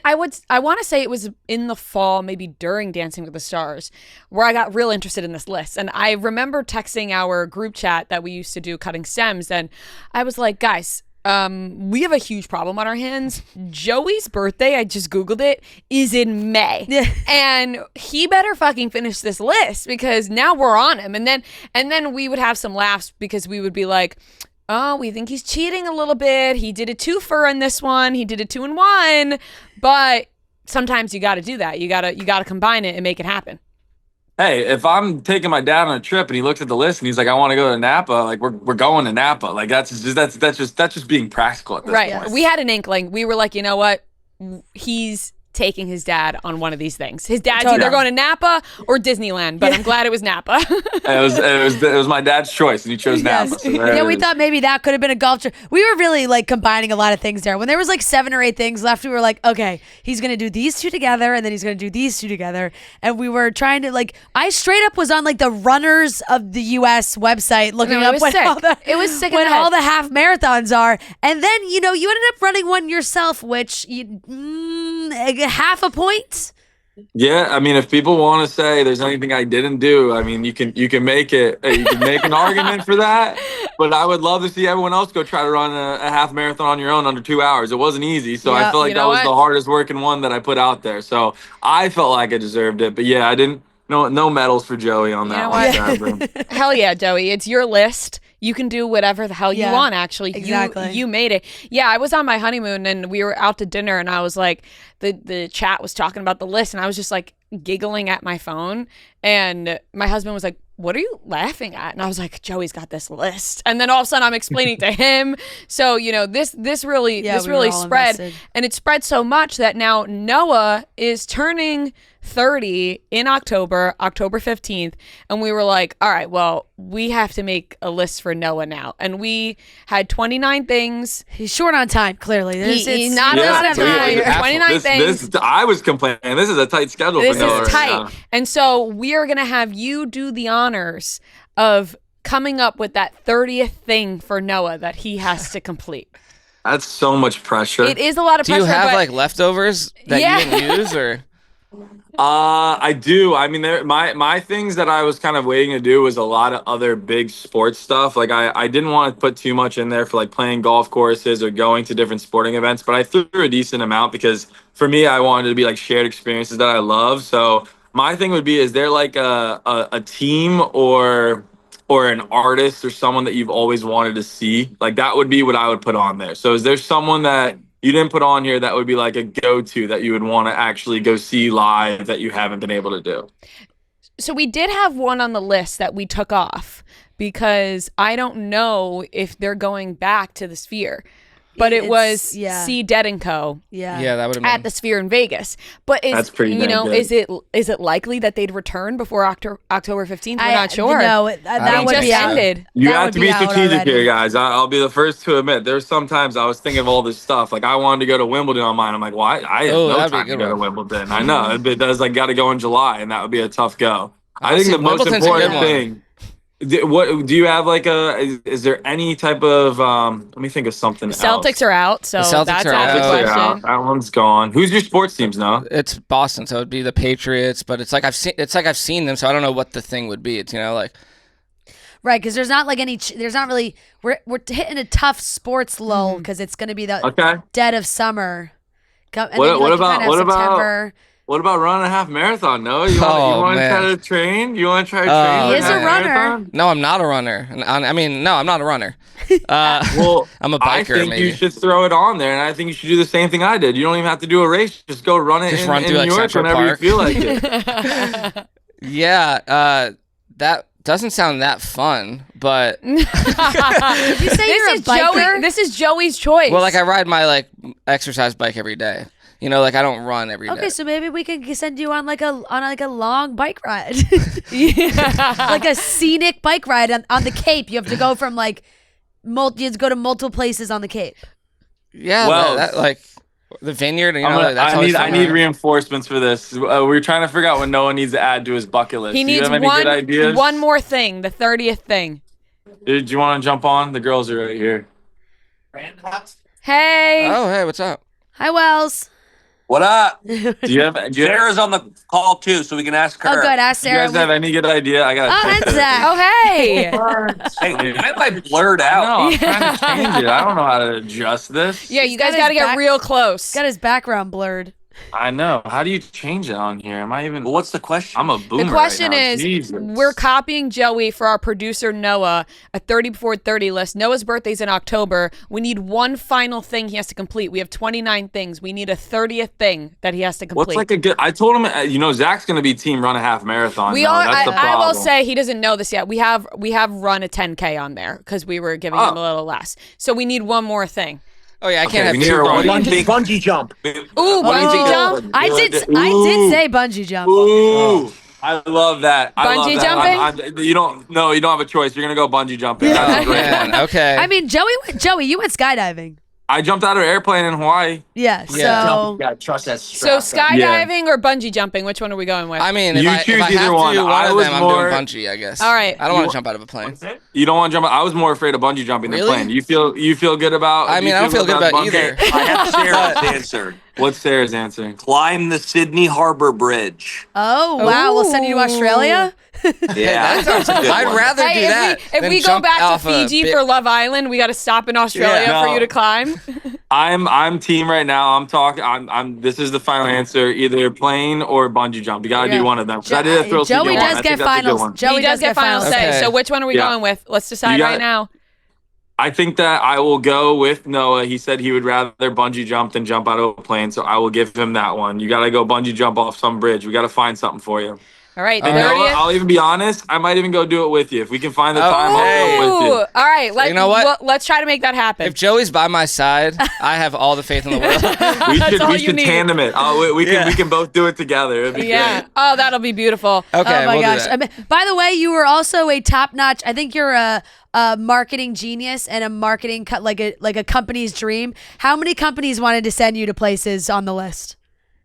I want to say it was in the fall, maybe during Dancing with the Stars, where I got real interested in this list. And I remember texting our group chat that we used to do Cutting Stems, and I was like, guys, we have a huge problem on our hands. Joey's birthday, I just Googled it, is in May. And he better fucking finish this list because now we're on him. And then we would have some laughs because we would be like, oh, we think he's cheating a little bit. He did a 2-fer in this one. He did a 2-in-1. But sometimes you got to do that. You got to combine it and make it happen. Hey, if I'm taking my dad on a trip and he looks at the list and he's like, I want to go to Napa, like we're going to Napa. Like that's just being practical at this point. Right. We had an inkling. We were like, you know what? He's taking his dad on one of these things. His dad's either going to Napa or Disneyland, but I'm glad it was Napa. it was my dad's choice, and he chose Napa. So we thought maybe that could have been a golf trip. We were really like combining a lot of things there. When there was like 7 or 8 things left, we were like, okay, he's gonna do these 2 together, and then he's gonna do these 2 together, and we were trying to like. I straight up was on like the runners of the U.S. website looking up when all the half marathons are, and then you ended up running one yourself, which half a point. Yeah, I mean, if people want to say there's anything I didn't do, I mean, you can make it. You can make an argument for that, But I would love to see everyone else go try to run a half marathon on your own under 2 hours. It wasn't easy, so I feel like that was the hardest working one that I put out there. So I felt like I deserved it. But yeah, I didn't. No medals for Joey on that one. Hell yeah, Joey. It's your list. You can do whatever the hell you want, actually. Exactly. You made it. Yeah, I was on my honeymoon and we were out to dinner and I was like, the chat was talking about the list and I was just like giggling at my phone. And my husband was like, what are you laughing at? And I was like, Joey's got this list. And then all of a sudden I'm explaining to him. So, this really spread. Invested. And it spread so much that now Noah is turning 30 in October 15th. And we were like, all right, well, we have to make a list for Noah now. And we had 29 things. He's short on time, clearly. He's not a lot of time. 29 things. I was complaining. This is a tight schedule for Noah. This is tight. And so we are going to have you do the honors of coming up with that 30th thing for Noah that he has to complete. That's so much pressure. It is a lot of pressure. Do you have like leftovers that you didn't use or? I do. I mean, my things that I was kind of waiting to do was a lot of other big sports stuff. Like I didn't want to put too much in there for like playing golf courses or going to different sporting events, but I threw a decent amount because for me, I wanted it to be like shared experiences that I love. So my thing would be, is there like a team or an artist or someone that you've always wanted to see? Like that would be what I would put on there. So is there someone that you didn't put on here that would be like a go-to that you would want to actually go see live that you haven't been able to do? So we did have one on the list that we took off because I don't know if they're going back to the Sphere. But it was see Dead & Co. Yeah, that would have been at the Sphere in Vegas. But that's pretty good. Is it likely that they'd return before October 15th? We're not sure. No, that would just be ended. You have to be strategic here, guys. I'll be the first to admit there's sometimes I was thinking of all this stuff. Like I wanted to go to Wimbledon on mine. I'm like, well, I have no time to go to Wimbledon. I know it does. Like got to go in July, and that would be a tough go. I think the most important thing. What do you have like is there any type of let me think of something else. Celtics are out, so that's out of the question. That one's gone. Who's your sports teams now? It's Boston, so it'd be the Patriots, but it's like I've seen them, so I don't know what the thing would be. It's like right, because there's not like there's not really we're hitting a tough sports lull because it's going to be the dead of summer. What about running a half marathon? No, you want to try to train? You want to try to train? He is a runner. Marathon? No, I'm not a runner. No, I'm not a runner. Well, I'm a biker. I think maybe. You should throw it on there, and I think you should do the same thing I did. You don't even have to do a race. Just go run it in New York whenever you feel like it. Yeah, that doesn't sound that fun, but you say you're a biker? This is Joey's choice. Well, like I ride my exercise bike every day. Like I don't run every day. Okay, so maybe we can send you on like a long bike ride. Like a scenic bike ride on the Cape. You have to go from you have to go to multiple places on the Cape. Yeah, well, that the vineyard. I need reinforcements for this. We're trying to figure out what Noah needs to add to his bucket list. He needs one more thing, the 30th thing. Do you want to jump on? The girls are right here. Hey. Oh, hey, what's up? Hi, Wells. What up? Sarah's on the call too, so we can ask her. Oh, good. Ask Sarah. You guys have any good idea? I got. And Zach. Oh, hey. Hey, I blurred out. No, I'm trying to change it. I don't know how to adjust this. Yeah, you guys got to get real close. Got his background blurred. I know. How do you change it on here? Am I even? Well, what's the question? I'm a boomer. The question right now. is, Jesus. We're copying Joey for our producer Noah, a 30 before 30 list. Noah's birthday's in October. We need one final thing he has to complete. We have 29 things. We need a 30th thing that he has to complete. What's like a good? I told him, Zach's gonna be team run a half marathon. That's the problem. I will say he doesn't know this yet. We have run a 10K on there because we were giving him a little less. So we need one more thing. Oh yeah, I can't have two bungee jump. Ooh, bungee jump. I did say bungee jump. Ooh, I love that. Bungee jumping? You don't have a choice. You're gonna go bungee jumping. That's great. Okay. I mean, Joey, you went skydiving. I jumped out of an airplane in Hawaii. Yeah. So gotta trust that So strap. skydiving or bungee jumping? Which one are we going with? I mean, You if choose I have either to one. do one I of was them, more- I'm doing bungee, I guess. All right. I don't want to jump out of a plane. You don't want to jump. I was more afraid of bungee jumping than Really? plane. You feel good about? I mean, I don't feel good about either. I have Sarah's answer. What's Sarah's answer? Climb the Sydney Harbor Bridge. Oh wow, we'll send you to Australia. Yeah, that sounds good. I'd rather do that. If we go back to Fiji for Love Island, we got to stop in Australia for you to climb. I'm team right now. I'm talking. I'm. This is the final answer: either plane or bungee jump. You gotta do one of them. I did a thrill seeker Joey one. does get finals. Joey does get final say. Okay. So which one are we going with? Let's decide right now. I think that I will go with Noah. He said he would rather bungee jump than jump out of a plane, so I will give him that one. You gotta go bungee jump off some bridge. We gotta find something for you. All right, I'll even be honest. I might even go do it with you if we can find the time. I'll go with you. All right, you know what? Let's try to make that happen. If Joey's by my side, I have all the faith in the world. We should tandem it. We can both do it together. It'd be great. Oh, that'll be beautiful. Okay. Oh my gosh. By the way, you were also a top-notch. I think you're a marketing genius and a marketing like a company's dream. How many companies wanted to send you to places on the list?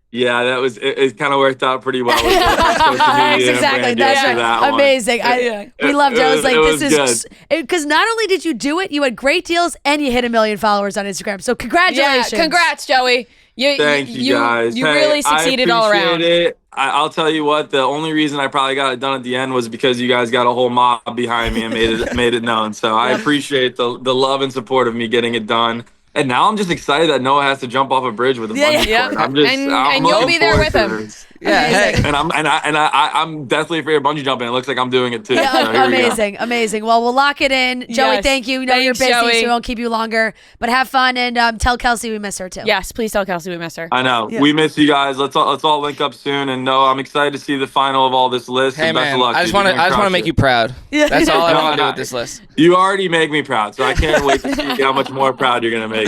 Yeah, that was it. Kind of worked out pretty well. With social media Exactly. And That's brand right. that Amazing. We loved it. I was like, it this was is because not only did you do it, you had great deals and you hit 1 million followers on Instagram. So congratulations. Yeah, congrats, Joey. Thank you guys. You really succeeded all around. I'll tell you what. The only reason I probably got it done at the end was because you guys got a whole mob behind me and made it known. So I appreciate the love and support of me getting it done. And now I'm just excited that Noah has to jump off a bridge with a bungee cord. And you'll be there with him. Yeah, hey. And I'm definitely afraid of bungee jumping. It looks like I'm doing it too. Yeah, so amazing. Well, we'll lock it in. Joey, Yes. thank you. You're busy, Joey. so we won't keep you longer. But have fun and tell Kelsey we miss her too. Yes, please tell Kelsey we miss her. I know. We miss you guys. Let's all link up soon. And Noah, I'm excited to see the final of all this list. Hey and best man, of luck. I just want to make you proud. Yeah. That's all I want to do with this list. You already make me proud, so I can't wait to see how much more proud you're gonna make me.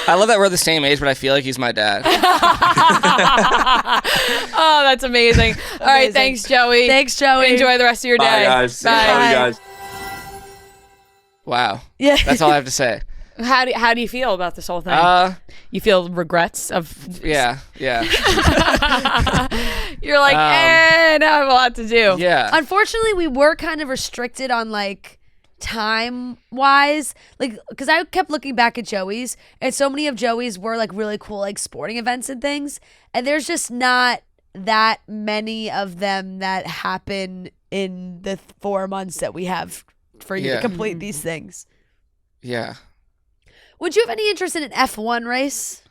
I love that we're the same age, but I feel like he's my dad. Oh, that's amazing. All right, thanks, Joey. Thanks, Joey. Enjoy the rest of your day. Bye, guys. Bye. Love you guys. Wow. Yeah. That's all I have to say. How do you feel about this whole thing? You feel regrets of? Yeah. You're like, now I have a lot to do. Yeah. Unfortunately, we were kind of restricted on like time wise, like because I kept looking back at Joey's, and so many of Joey's were like really cool like sporting events and things, and there's just not that many of them that happen in the 4 months that we have for you to complete these things. Yeah. Would you have any interest in an F1 race?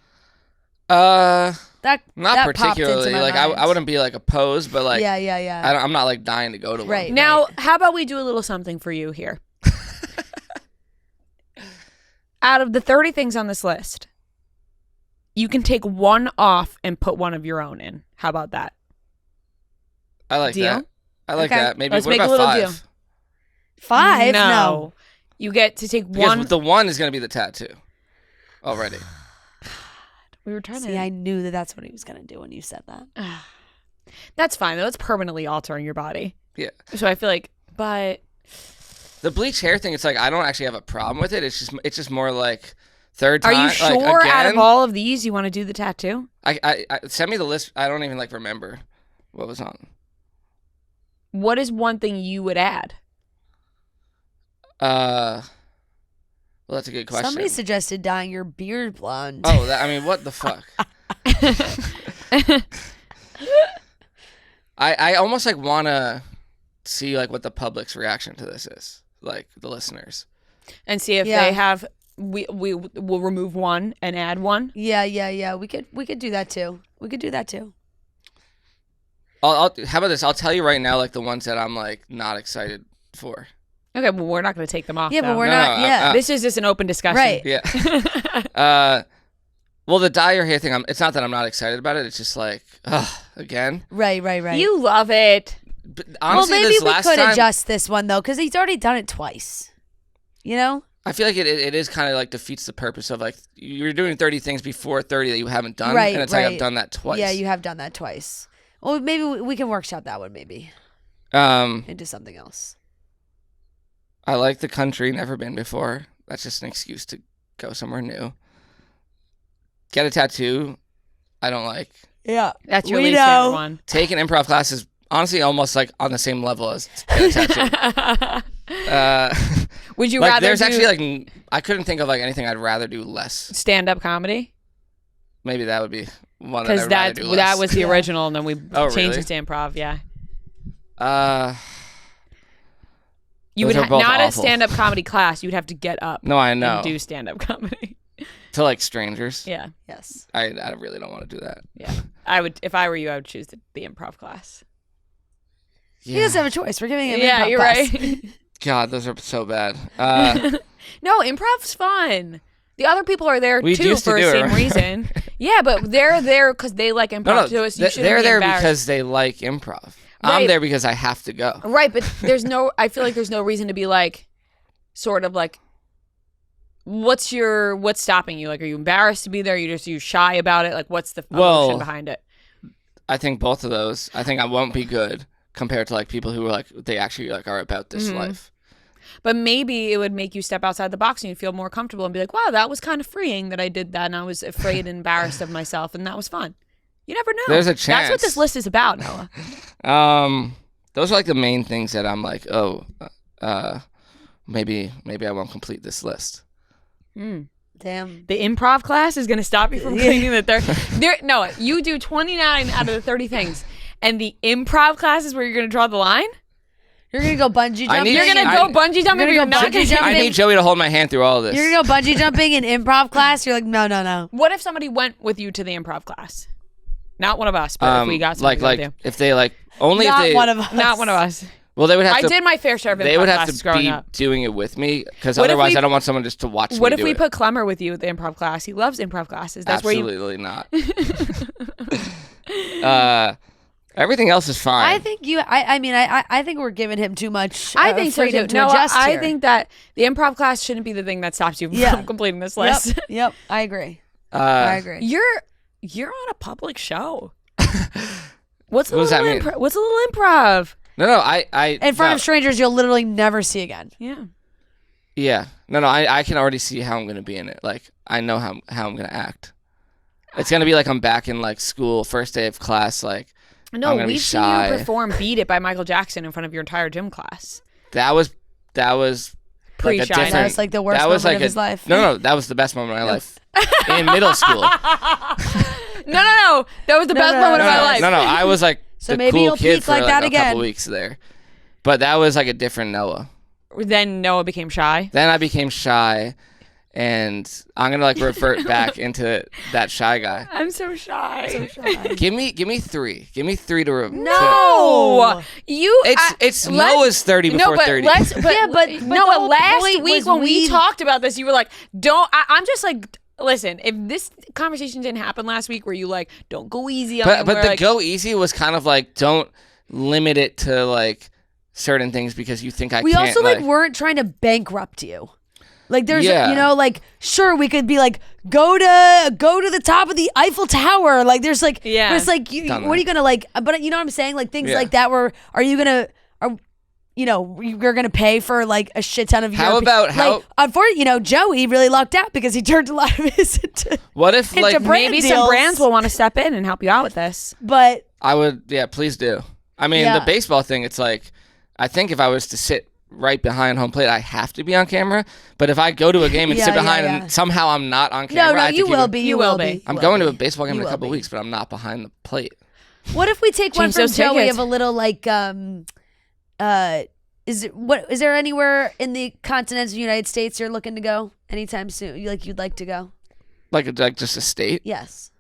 Not that particularly. Like I wouldn't be like opposed, but like yeah. I'm not like dying to go to one. Right. Now, how about we do a little something for you here? Out of the 30 things on this list, you can take one off and put one of your own in. How about that? I like Deal? that. I like that. Maybe Let's what make about a little 5? deal. 5? No. You get to take Because one. the one is gonna be the tattoo. Already. We were trying See, to. I knew that's what he was gonna do when you said that. That's fine though. It's permanently altering your body. Yeah. So I feel like, but The bleach hair thing, it's like I don't actually have a problem with it. It's just more like third time. are you like, sure out of again, all of these you want to do the tattoo? I send me the list. I don't even like remember what was on. What is one thing you would add? Well, that's a good question. Somebody suggested dyeing your beard blonde. Oh, I mean, what the fuck? I almost like want to see like what the public's reaction to this is, like the listeners, And see if they have. We will remove one and add one. Yeah. We could do that too. How about this? I'll tell you right now, like the ones that I'm like not excited for. Okay, well we're not going to take them off. Yeah, but though. we're No, not. Yeah. This is just an open discussion. Right. Yeah. Well, the dye your hair thing, it's not that I'm not excited about it. It's just like, again. Right. You love it. But honestly, well, maybe this we last could time, adjust this one though, because he's already done it twice. You know. I feel like it is kind of like defeats the purpose of like you're doing 30 things before 30 that you haven't done, Right, and it's right. like I've done that twice. Yeah, you have done that twice. Well, maybe we can workshop that one maybe into something else. I like the country, never been before. That's just an excuse to go somewhere new. Get a tattoo, I don't like. Yeah, That's your we least know. favorite one. Take an improv class is honestly almost like on the same level as get a tattoo. Would you like rather there's do actually like I couldn't think of like anything I'd rather do less. stand-up comedy? Maybe that would be one that Because I'd rather do less. that was the original, and then we Oh, changed really? it to improv. Yeah. You Those would are both not a awful. stand-up comedy class. You'd have to get up. No, I know. And do stand-up comedy. To like strangers. Yeah. Yes. I really don't want to do that. Yeah. I would, if I were you, I would choose the improv class. He doesn't have a choice. We're giving him Yeah, improv you're class. right. God, those are so bad. No, improv's fun. The other people are there We too used to for the do it, same right? reason. Yeah, but they're there because they like improv too. So you shouldn't they're be there embarrassed. because they like improv. I'm Right. there because I have to go. Right, but I feel like there's no reason to be like, sort of like, what's stopping you? Like, are you embarrassed to be there? You shy about it? Like, what's the emotion behind it? I think both of those. I think I won't be good compared to like people who are like, they actually like are about this life. But maybe it would make you step outside the box and you feel more comfortable and be like, wow, that was kind of freeing that I did that and I was afraid and embarrassed of myself and that was fun. You never know. There's a That's what chance. this list is about, Noah. Those are like the main things that I'm like, maybe I won't complete this list. Damn. The improv class is going to stop you from completing the 30. Noah, you do 29 out of the 30 things. And the improv class is where you're going to draw the line? You're going to go bungee jumping. You're going to go bungee jumping, but you're not going to I need Joey to hold my hand through all of this. You're going to go bungee jumping in improv class? You're like, no. What if somebody went with you to the improv class? Not one of us, but if we got somebody like with you. if they like only Not if they one of us. Not one of us. well they would have I to did my fair share of improv they would have classes to growing be up. doing it with me because What if otherwise we- I don't want someone just to watch What me if do we it. put Clemmer with you at the improv class? He loves improv classes. That's Absolutely not. Everything else is fine. I think I think we're giving him too much I think so too. freedom to No, adjust I here. think that the improv class shouldn't be the thing that stops you Yeah. from completing this list. Yep, I agree. I agree. You're on a public show. What's a What does that little mean? What's a little improv? no, I In front no. of strangers you'll literally never see again. Yeah. Yeah. No, I can already see how I'm going to be in it. Like, I know how I'm going to act. It's going to be like I'm back in, like, school, first day of class, like, No, I'm gonna be we've seen shy. you perform Beat It by Michael Jackson in front of your entire gym class. That was Pretty like a shy. different... That was like the worst that was moment like of his life. No, that was the best moment of my life. In middle school. No. That was the best moment of my life. No, I was like So the maybe cool you'll kid peak for like that a again. couple weeks there. But that was like a different Noah. Then Noah became shy. Then I became shy, and I'm gonna like revert back into that shy guy. I'm so shy. Give me 3. Give me 3 to No, you. It's Noah's 30 before 30. But the Noah, whole last point week was when we we- talked about this, you were like, "Don't." I'm just like, listen. If this conversation didn't happen last week, where you like, "Don't go easy on me," But we're the like, go easy was kind of like don't limit it to like certain things because you think I We can't. also like weren't trying to bankrupt you. Like there's Yeah. like sure we could be like go to the top of the Eiffel Tower. Like there's like Yeah. but it's like Done what are that. you gonna like but you know what I'm saying? Like things Yeah. like that where you're gonna pay for like a shit ton of How Europe- about like, how- unfortunately, Joey really lucked out because he turned a lot of his into What if into like brand maybe some deals. brands will want to step in and help you out with this. But I would please do. I mean Yeah. the baseball thing it's like I think if I was to sit right behind home plate I have to be on camera. But if I go to a game and Yeah, sit yeah, behind yeah. and somehow I'm not on camera, no, I have to you keep will it- be. You You will will be. be. I'm You going will to a be. baseball game You in a will couple be. weeks, but I'm not behind the plate. What if we take one Change from those Joey tickets. of a little like is there anywhere in the continental United States you're looking to go anytime soon? You'd like to go? Like just a state? Yes.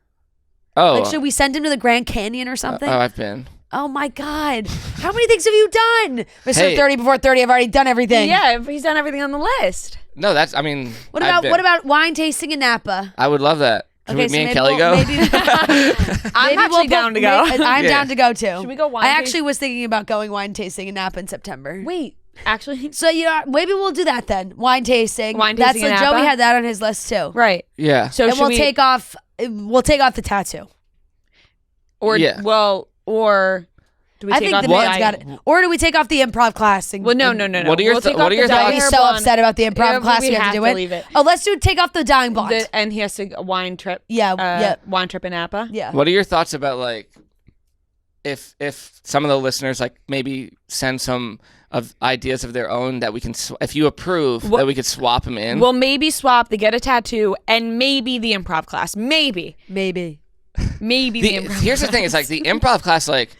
Oh. Like should we send him to the Grand Canyon or something? Oh, I've been. Oh my God. How many things have you done? Mr. Hey. 30 before 30, I've already done everything. Yeah, he's done everything on the list. No, that's I mean What I've been. about wine tasting in Napa? I would love that. Should Okay, so me and maybe Kelly we'll- go? maybe- I'm Maybe actually we'll down to go. I'm Yeah. down to go too. Should we go wine I taste- actually was thinking about going wine tasting in Napa in September. Wait, actually, So maybe we'll do that then. Wine tasting. Wine That's tasting in like Joey Napa? had that on his list too. right. Yeah. So And should we'll we take off the tattoo. or Yeah. or do we I take think off the the man's dye? got it. Or do we take off the improv class? And, Well, no. What are your We'll take what off are your the dye thoughts? He's hair so blonde. upset about the improv Yeah, class. we We have to do it. leave it. Oh, let's take off the dying blonde. And he has to wine trip. Yeah. Wine trip in Napa. Yeah. What are your thoughts about like if some of the listeners like maybe send some of ideas of their own that we can if you approve What- that we could swap them in? We'll maybe swap the get a tattoo and maybe the improv class. Maybe Maybe. the improv. Here's the thing: it's like the improv class. Like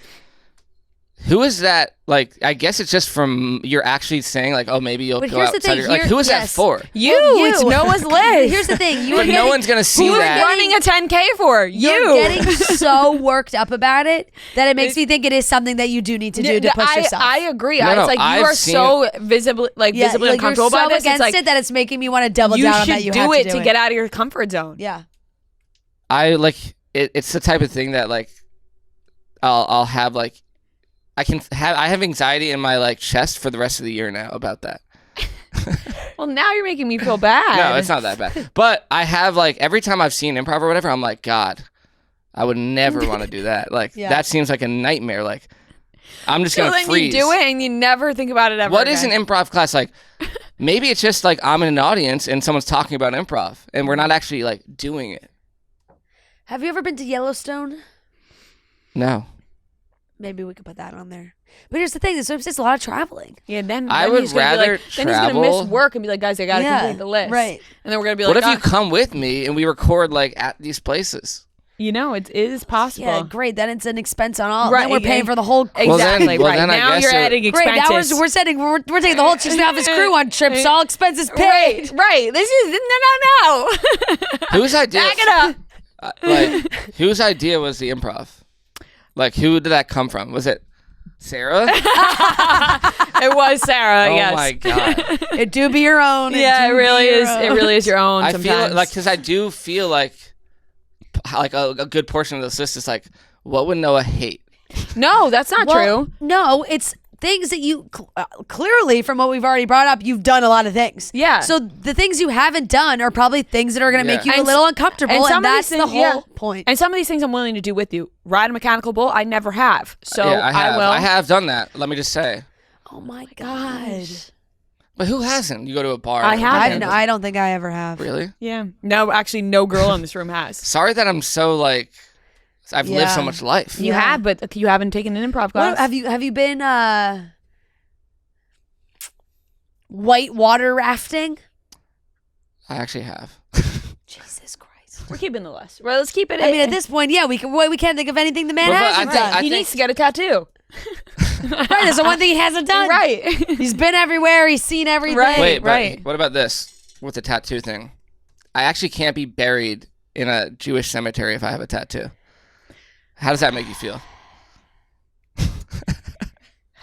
Who is that? Like, I guess it's just from you're actually saying like, oh, maybe you'll But go here's the outside. thing, Like, who is that yes. for? You. It's Noah's list. Here's the thing. You But are no one's gonna see Who's that. running a 10K for? You're getting so worked up about it that it makes me think it is something that you do need to do to push yourself. I agree. No, It's like I've you are seen so visibly visibly like uncomfortable you're so by this. against It's like it that it's making me want to double you down on should that. You do have it to to get out of your comfort zone. Yeah. I like it. It's the type of thing that like I'll have like I have anxiety in my like chest for the rest of the year now about that. Well, now you're making me feel bad. No, it's not that bad. But I have like every time I've seen improv or whatever, I'm like, God, I would never want to do that. Like that seems like a nightmare. Like I'm just gonna then freeze. you do it and you never think about it ever. What again. is an improv class like? Maybe it's just like I'm in an audience and someone's talking about improv and we're not actually like doing it. Have you ever been to Yellowstone? No. Maybe we could put that on there. But here's the thing: it's a lot of traveling. Yeah, then I then would he's gonna be rather like, then he's gonna travel. miss work and be like, guys, I gotta complete the list. right. And then we're gonna be What like, if you come with me and we record like at these places? you know, it is possible. Yeah, great. Then it's an expense on all. Right, Then we're paying for the whole. Exactly. well, right then I now guess you're it- adding Great. Now expenses. we're taking the whole Cheesy Office crew on trips. All expenses paid. Right. This is no. Whose idea? Back it up. Like whose idea was the improv? Like who did that come from? Was it Sarah? It was Sarah. Oh yes. my God. It do be your own. Yeah, it do really be your is. It own. really is your own. I sometimes. feel like because I do feel like a good portion of this list is like, what would Noah hate? no, that's not Well, true. No, it's things that you clearly, from what we've already brought up, you've done a lot of things. Yeah. So the things you haven't done are probably things that are going to make you And a little uncomfortable, and some and of that's these the things- whole yeah. point. And some of these things I'm willing to do with you. Ride a mechanical bull, I never have. So Yeah, I will. I have done that. Let me just say. Oh my god! But who hasn't? You go to a bar. I and- haven't. I don't think I ever have. Really? Yeah. No, actually, no girl in this room has. Sorry that I'm so like. I've lived so Yeah. much life. You Yeah. have, but you haven't taken an improv class. What, have you been white water rafting? I actually have. Jesus Christ! We're keeping the list. Well, let's keep it. I mean, at this point, yeah, we can't think of anything the man Well, but hasn't I think- done. he needs to get a tattoo. Right, that's the one thing he hasn't done. Right. He's been everywhere. He's seen everything. Right. Wait, but right. what about this with the tattoo thing? I actually can't be buried in a Jewish cemetery if I have a tattoo. How does that make you feel?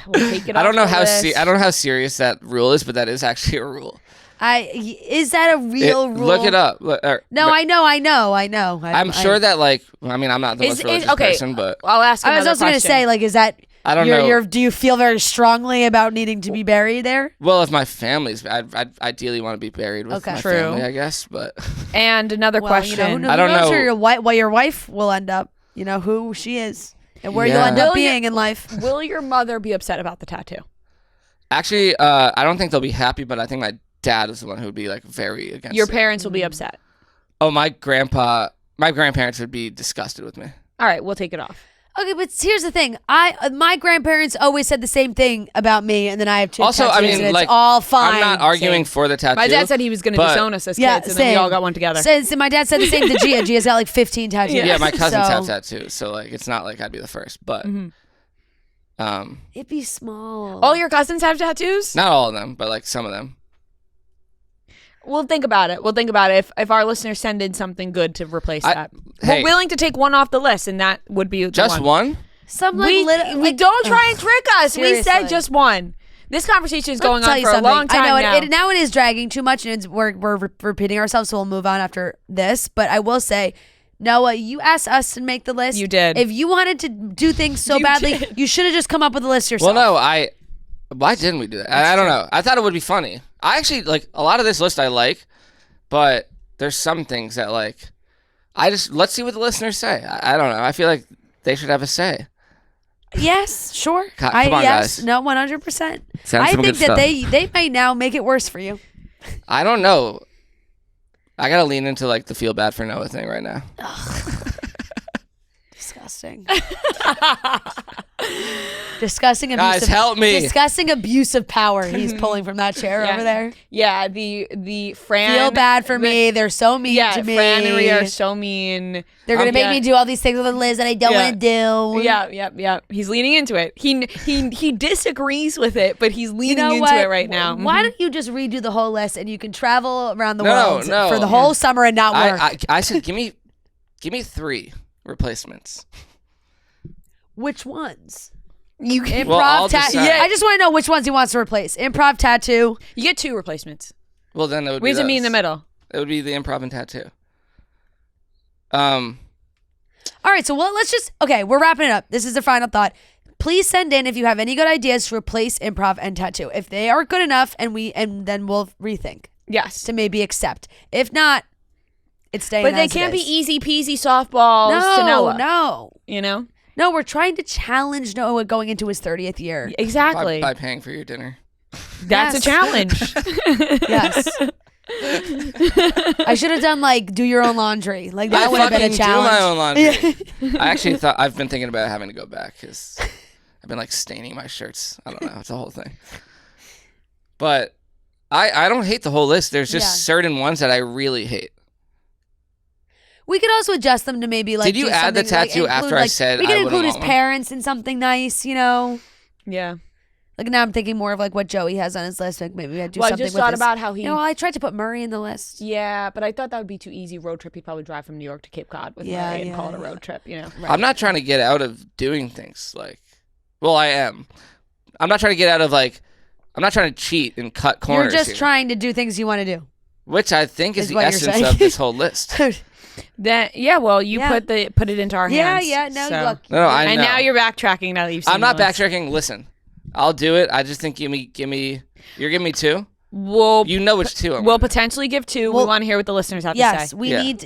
We'll take it I don't off know the how list. I don't know how serious that rule is, but that is actually a rule. Is that a real rule? Look it up. No, I know. I'm sure that like I mean I'm not the most religious okay. person, but I'll ask. I was another also going to question. say, like, is that I don't know. do you feel very strongly about needing to be buried there? Well, if my family's, I'd ideally want to be buried with Okay. my True. family, I guess. But And another Well, question. You know, who knows, I don't who knows know. where your wife will end up. You know who she is and where you'll Yeah. end up Will you- being in life. Will your mother be upset about the tattoo? actually, I don't think they'll be happy. But I think my dad is the one who would be like very against. Your it. parents will be upset. Oh, my grandparents would be disgusted with me. All right, we'll take it off. Okay, but here's the thing. My grandparents always said the same thing about me, and then I have two Also, I tattoos, mean, and it's like, all fine. I'm not arguing for the tattoo. My dad said he was going to but- disown us as Yeah, kids, and then we same. all got one together. So my dad said the same to Gia. Gia's got like 15 tattoos. Yeah, my cousins So have tattoos, so like it's not like I'd be the first, but It'd be small. All your cousins have tattoos? not all of them, but like some of them. We'll think about it. If our listeners send in something good to replace that. hey. We're willing to take one off the list, and that would be the Just one? Some like We, little. we don't try and trick us. We said seriously. just one. This conversation is Let me going tell on you for a something. long time I know now. now it is dragging too much, and we're repeating ourselves, so we'll move on after this. But I will say, Noah, you asked us to make the list. You did. If you wanted to do things so You badly, did. you should have just come up with a list yourself. Well, no, why didn't we do that? I don't know. I thought it would be funny. I actually like a lot of this list I like, but there's some things that like let's see what the listeners say. I don't know. I feel like they should have a say. Yes, sure. Come on, yes, guys. no, 100%. Send I some think good that stuff. they might now make it worse for you. I don't know. I gotta lean into like the feel bad for Noah thing right now. Disgusting. Disgusting abuse. Guys, help me. Disgusting abuse of power he's pulling from that chair over there. Yeah, the Fran. Feel bad for me. They're so mean to me. Fran and Rhea are so mean. They're gonna make me do all these things with Liz that I don't want to do. Yeah. He's leaning into it. He disagrees with it, but he's leaning into it right now. Why don't you just redo the whole list and you can travel around the world for the No. whole summer and not work? I said, give me 3 replacements. Which ones? You can I'll Improv tattoo. decide. I just want to know which ones he wants to replace. Improv tattoo. You get 2 replacements. Well, then it would be Where's it me in those. the middle? It would be the improv and tattoo. All right, so let's just we're wrapping it up. This is the final thought. Please send in if you have any good ideas to replace improv and tattoo. If they are good enough, and then we'll rethink Yes. to maybe accept. If not, it's staying. But they as it can't be is. easy peasy softballs to Noah. No. You know? No, we're trying to challenge Noah going into his 30th year. Exactly. by paying for your dinner. That's a challenge. Yes. I should have done do your own laundry. Like that would have been a fucking challenge. do my own laundry. I actually thought I've been thinking about having to go back because I've been staining my shirts. I don't know. It's a whole thing. But I don't hate the whole list. There's just certain ones that I really hate. We could also adjust them to maybe Did you do add the something, tattoo after I said we could I include wouldn't his want one? parents in something nice, Yeah. Like now I'm thinking more of what Joey has on his list. Like maybe I'd do Well, I something just with thought his- about how he. I tried to put Murray in the list. Yeah, but I thought that would be too easy. Road trip. He'd probably drive from New York to Cape Cod with Murray and call it a road trip. You know. I'm not trying to get out of doing things well, I am. I'm not trying to get out of I'm not trying to cheat and cut corners. You're just here, trying to do things you want to do. which I think is the what you're essence saying. of this whole list. Well, you put it into our hands. No, so. look. No, I know. And now you're backtracking. Now that you've seen I'm not the list. backtracking. Listen, I'll do it. I just think give me. You're giving me 2. We'll You know which 2 I'm. we'll gonna do. potentially give 2. Well, we want to hear what the listeners have to Yes, say. we Yeah. need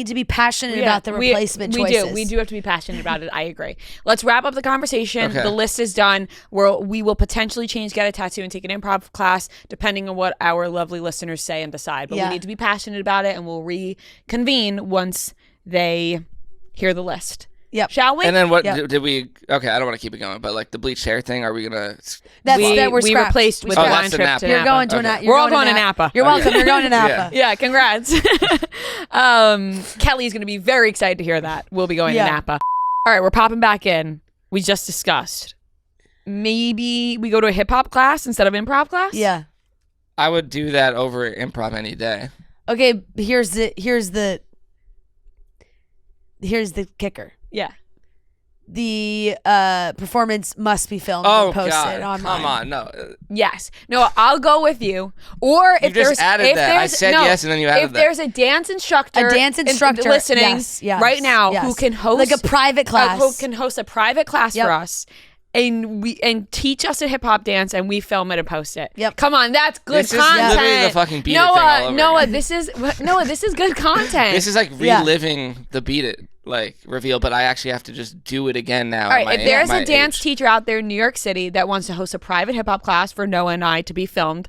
to be passionate about the replacement choices. We do have to be passionate about it. I agree. Let's wrap up the conversation. Okay. The list is done. We will potentially get a tattoo and take an improv class depending on what our lovely listeners say and decide. But we need to be passionate about it, and we'll reconvene once they hear the list. Yep. Shall we? And then what Yep. did we? Okay, I don't want to keep it going, but the bleached hair thing. Are we gonna? We're we scrapped. replaced We with scrapped. the that's line the trip Napa. to You're Napa. going to Okay. an. We're all going to Napa. You're welcome. You're going to Napa. Yeah, congrats. Kelly's going to be very excited to hear that. We'll be going to Napa. All right, we're popping back in. We just discussed. Maybe we go to a hip hop class instead of improv class? Yeah. I would do that over improv any day. Okay. Here's the kicker. Yeah. The performance must be filmed Oh and posted God! online. Come on, no. Yes. No, I'll go with you. Or if You just there's added if that. I there's- said no, yes, and then you added if that. there's a dance instructor, listening yes, right now who can host like a private class. who can host a private class Yep. for us. And teach us a hip hop dance, and we film it and post it. Yep. Come on, that's good This is content. literally the fucking Beat It thing all over Noah, again. this is good content. This is reliving the Beat It reveal, but I actually have to just do it again now. All right, if there's my a dance age. teacher out there in New York City that wants to host a private hip hop class for Noah and I to be filmed,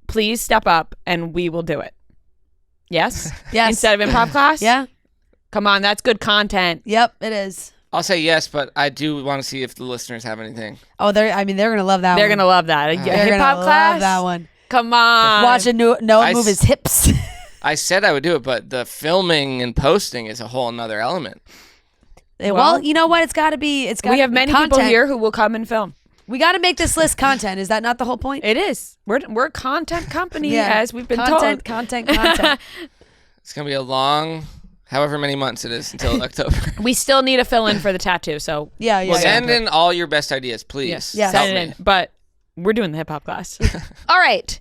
please step up and we will do it. Yes? Yes. Instead of improv class? Yeah. Come on, that's good content. Yep. It is. I'll say yes, but I do want to see if the listeners have anything. Oh, they're gonna love that. They're one. going to love that. A They're hip gonna hop love class? that one. Come on. Watch Noah I move s- his hips. I said I would do it, but the filming and posting is a whole nother element. Well, you know what? It's got to be. It's got. We have many people here who will come and film. We got to make this list content. Is that not the whole point? It is. We're a content company, Yeah. as we've been content, told. content. It's gonna be a long, however many months it is until October. We still need a fill-in for the tattoo, so Yeah, yeah. Send in all your best ideas, please. yes, Yes. send Help it me. in. But we're doing the hip-hop class. All right.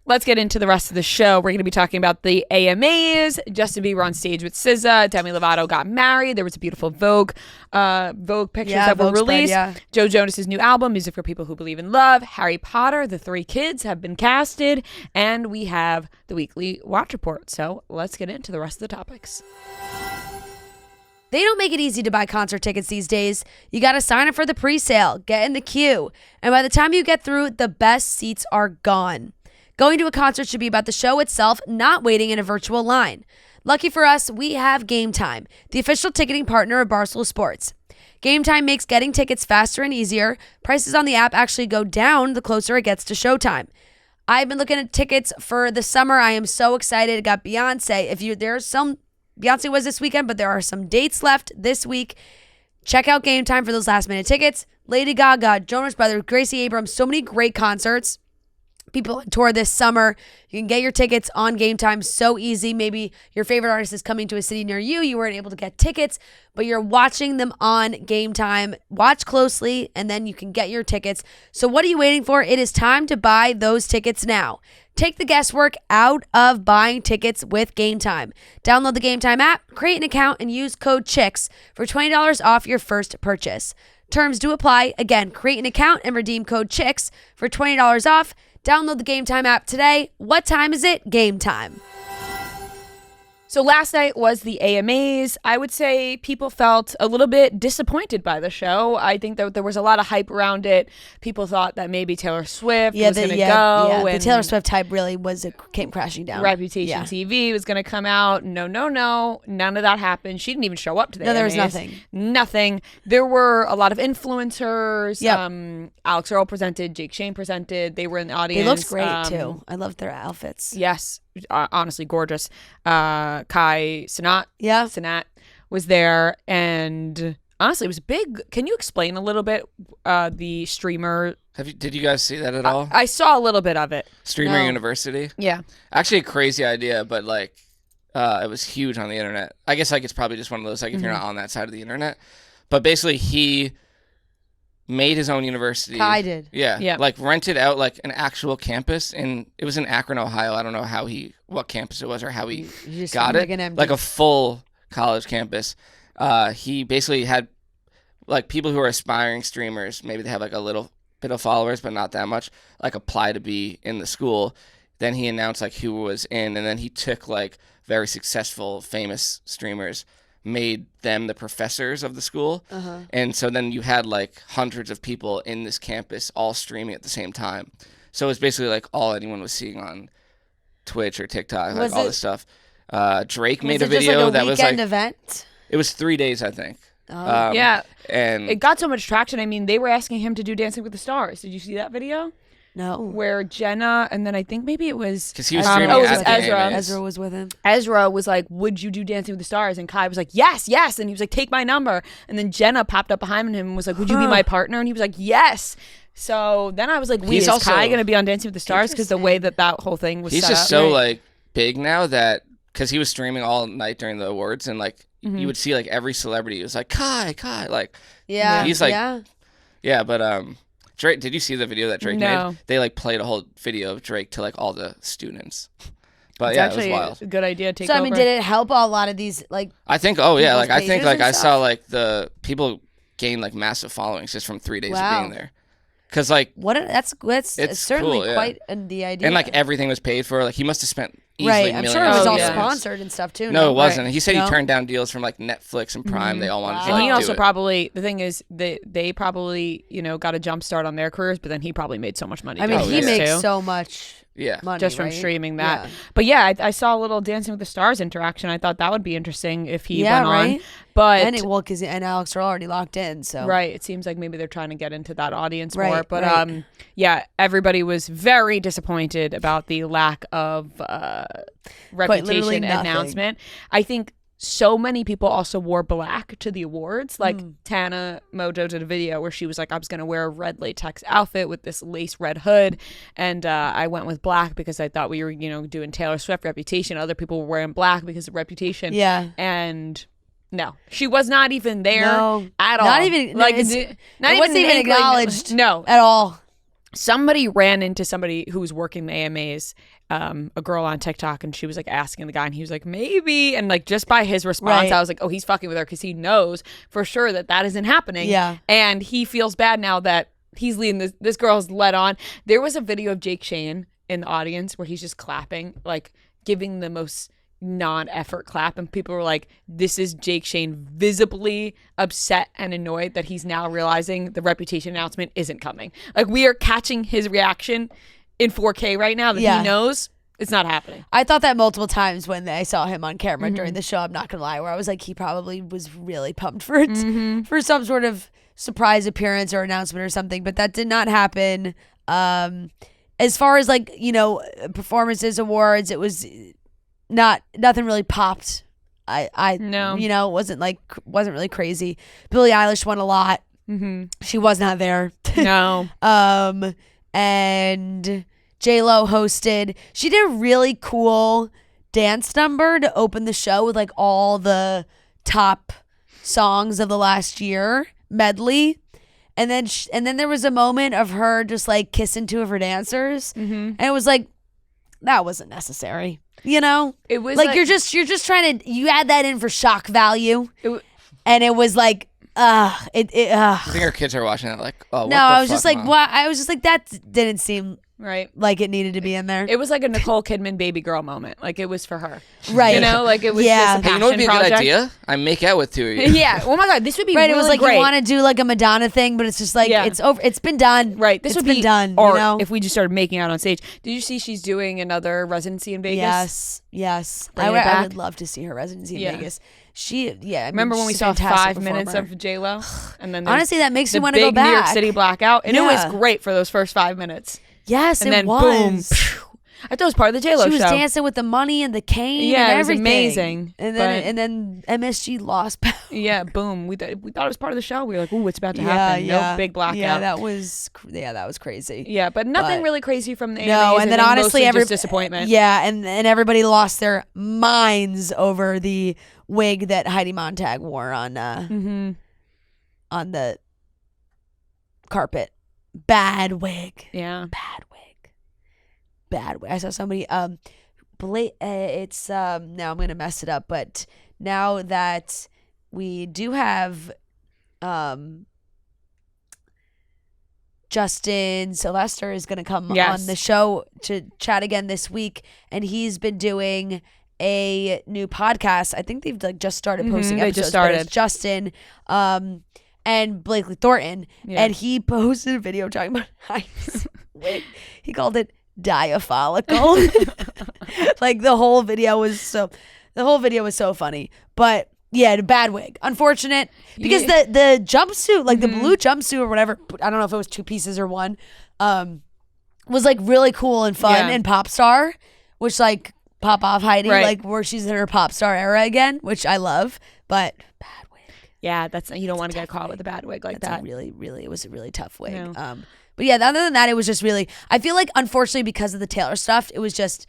Let's get into the rest of the show. We're going to be talking about the AMAs. Justin Bieber on stage with SZA. Demi Lovato got married. There was a beautiful Vogue pictures that were Vogue spread, released. yeah. Joe Jonas' new album, Music for People Who Believe in Love. Harry Potter, the 3 kids have been casted. And we have the weekly watch report. So let's get into the rest of the topics. They don't make it easy to buy concert tickets these days. You got to sign up for the pre-sale, get in the queue, and by the time you get through, the best seats are gone. Going to a concert should be about the show itself, not waiting in a virtual line. Lucky for us, we have Game Time, the official ticketing partner of Barstool Sports. Game Time makes getting tickets faster and easier. Prices on the app actually go down the closer it gets to showtime. I've been looking at tickets for the summer. I am so excited. Got Beyonce. Beyonce was this weekend, but there are some dates left this week. Check out Game Time for those last minute tickets. Lady Gaga, Jonas Brothers, Gracie Abrams, so many great concerts. People on tour this summer. You can get your tickets on Game Time so easy. Maybe your favorite artist is coming to a city near you. You weren't able to get tickets, but you're watching them on Game Time. Watch closely, and then you can get your tickets. So what are you waiting for? It is time to buy those tickets now. Take the guesswork out of buying tickets with Game Time. Download the Game Time app, create an account, and use code CHICKS for $20 off your first purchase. Terms do apply. Again, create an account and redeem code CHICKS for $20 off. Download the Game Time app today. What time is it? Game time. So last night was the AMAs. I would say people felt a little bit disappointed by the show. I think that there was a lot of hype around it. People thought that maybe Taylor Swift was going to go. Yeah, the and Taylor Swift hype really came crashing down. Reputation TV was going to come out. No. None of that happened. She didn't even show up to the AMAs. There was nothing. Nothing. There were a lot of influencers. Yep. Alex Earl presented. Jake Shane presented. They were in the audience. They looked great, too. I loved their outfits. Yes. Honestly gorgeous. Kai Cenat was there, and honestly it was big. Can you explain a little bit the streamer? Did you guys see that at all? I saw a little bit of it. Streamer University. Yeah, actually a crazy idea, but like it was huge on the internet. I guess like it's probably just one of those like if you're not on that side of the internet, but basically he made his own university. Kai did. Yeah. Like rented out like an actual campus, and it was in Akron, Ohio. I don't know what campus it was or how he got it. Like a full college campus. He basically had like people who are aspiring streamers. Maybe they have like a little bit of followers, but not that much. Like apply to be in the school. Then he announced like who was in, and then he took like very successful, famous streamers, made them the professors of the school. And so then you had like hundreds of people in this campus all streaming at the same time. So it was basically like all anyone was seeing on Twitch or TikTok, like all this stuff. Drake made a video that was like a weekend event. It was 3 days, I think. Yeah, and it got so much traction. I mean, they were asking him to do Dancing with the Stars. Did you see that video? No. Where Jenna, and then I think maybe it was... Because he was streaming at the Ezra. AMAs. Ezra was with him. Ezra was like, would you do Dancing with the Stars? And Kai was like, yes. And he was like, take my number. And then Jenna popped up behind him and was like, would you be my partner? And he was like, yes. So then I was like, wait, is Kai going to be on Dancing with the Stars? Because the way that whole thing was He's set just up. so like big now that... Because he was streaming all night during the awards, and like you would see like every celebrity was like, Kai. Like, he's like... Yeah, but... Drake, did you see the video that Drake made? They like played a whole video of Drake to like all the students. But it's it was wild. A good idea to take So I over. mean, did it help a lot of these like? I think. Oh yeah, like I think like I stuff? saw like the people gain like massive followings just from 3 days of being there. Because like that's certainly cool, quite the idea. And like everything was paid for. Like he must have spent easily I'm millions. sure it was all of dollars. sponsored and stuff too. No, it wasn't. Right. He said he turned down deals from like Netflix and Prime. They all wanted to. And like, he also do it. probably, the thing is, they probably got a jump start on their careers, but then he probably made so much money. I mean, doing he this, makes too. so much. Money, just from right? streaming that. Yeah. But yeah, I saw a little Dancing with the Stars interaction. I thought that would be interesting if he went right? on. But and Alex are already locked in, so right, it seems like maybe they're trying to get into that audience more. Right, But right. yeah, everybody was very disappointed about the lack of reputation announcement. I think so many people also wore black to the awards. Like Tana Mojo did a video where she was like, I was going to wear a red latex outfit with this lace red hood. And I went with black because I thought we were, doing Taylor Swift Reputation. Other people were wearing black because of Reputation. Yeah. And no, she was not even there at all. Not even, like, it not wasn't even acknowledged. No. At all. Somebody ran into somebody who was working the AMAs, a girl on TikTok, and she was like asking the guy, and he was like, maybe. And like just by his response, I was like, oh, he's fucking with her because he knows for sure that isn't happening. Yeah. And he feels bad now that he's leading this girl's led on. There was a video of Jake Shane in the audience where he's just clapping, like giving the most non-effort clap, and people were like, this is Jake Shane visibly upset and annoyed that he's now realizing the Reputation announcement isn't coming. Like, we are catching his reaction in 4K right now that he knows it's not happening. I thought that multiple times when I saw him on camera during the show. I'm not gonna lie, where I was like, he probably was really pumped for it, for some sort of surprise appearance or announcement or something, but that did not happen. As far as like, you know, performances, awards, it was nothing really popped. No. You know, wasn't really crazy. Billie Eilish won a lot. She was not there. No. And J-Lo hosted. She did a really cool dance number to open the show with like all the top songs of the last year medley. And then there was a moment of her just like kissing two of her dancers. And it was like, that wasn't necessary. You know? It was like you're just trying to, you add that in for shock value. And it was like, I think our kids are watching that like, oh, what no, the I was fuck, just like, Mom? what? I was just like, that didn't seem right. like it needed to be in there. It was like a Nicole Kidman baby girl moment. Like it was for her. Right. You know, like it was Yeah. just a Hey, you know what would be a passion good project. idea? I make out with two of you. Yeah. Oh my God, this would be Right. really It was like great. you want to do like a Madonna thing, but it's just like it's over. It's been done. Right. This It's would been be done. Or you know? if we just started making out on stage. Did you see she's doing another residency in Vegas? Yes. Bring it I back. would love to see her residency in Yeah. Vegas. I mean, Remember when we she's a saw fantastic 5 minutes performer. of J-Lo? And then there's Honestly, that makes me the want to go big New York back. City blackout. And it was Yeah. great for those first 5 minutes. Yes, And it then was. boom. Phew. I thought it was part of the J-Lo She was show. dancing with the money and the cane. Yeah, and it was everything. amazing, And but- then MSG lost power. Yeah, boom. We thought it was part of the show. We were like, ooh, what's about to happen? No big blackout. Yeah, that was crazy. Yeah, but nothing But- really crazy from the AMAs. No, and then I think honestly, mostly just disappointment. Yeah, and everybody lost their minds over the wig that Heidi Montag wore on the carpet. Bad wig. Yeah. Bad wig. I saw somebody. It's now I'm gonna mess it up, but now that we do have Justin Sylvester is going to come on the show to chat again this week, and he's been doing a new podcast. I think they've like just started posting they episodes. just started. But it's Justin and Blakely Thornton, and he posted a video talking about Heidi's wig. He called it diabolical. Like the whole video was so funny, but. Yeah, the bad wig. Unfortunate. Because the jumpsuit, like the blue jumpsuit or whatever, I don't know if it was two pieces or one, was like really cool and fun and pop star, which like pop off Heidi, like where she's in her pop star era again, which I love, but bad wig. Yeah, you don't want to get caught with a bad wig like that. It was a really tough wig. No. But yeah, other than that, it was just really, I feel like unfortunately because of the Taylor stuff, it was just,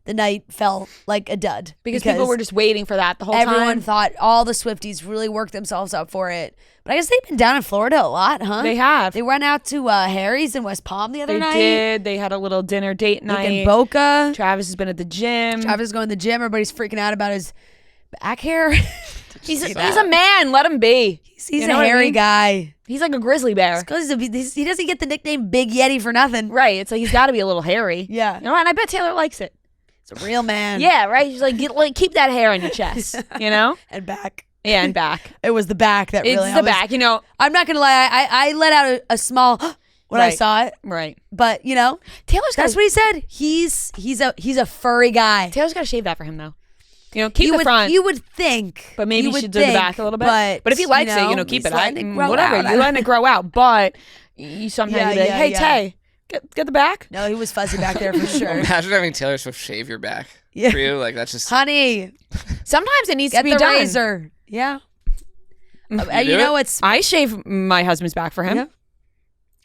the night fell like a dud. Because people were just waiting for that the whole time. Everyone thought all the Swifties really worked themselves up for it. But I guess they've been down in Florida a lot, huh? They have. They went out to Harry's in West Palm the other night. They did. They had a little dinner date night. In Boca. Travis has been at the gym. Travis is going to the gym. Everybody's freaking out about his back hair. He's a man. Let him be. He's a hairy guy. He's like a grizzly bear. Because he doesn't get the nickname Big Yeti for nothing. Right. It's like he's got to be a little hairy. Yeah. You know, and I bet Taylor likes it. It's a real man. Yeah, right? He's like, keep that hair on your chest, you know? And back. Yeah, and back. It was the back that really. It's the back, you know. I'm not going to lie. I let out a small when I saw it. Right. But, you know, that's what he said. He's a furry guy. Taylor's got to shave that for him, though. You know, keep the front. You would think. But maybe you should do the back a little bit. But if he likes it, keep it. Whatever. You let it grow out. But you sometimes be like, hey, Tay. Get the back? No, he was fuzzy back there for sure. Imagine having Taylor Swift shave your back for you. Like, that's just... Honey. Sometimes it needs to be Get the done. razor. Yeah. You know, it's... I shave my husband's back for him. Yeah.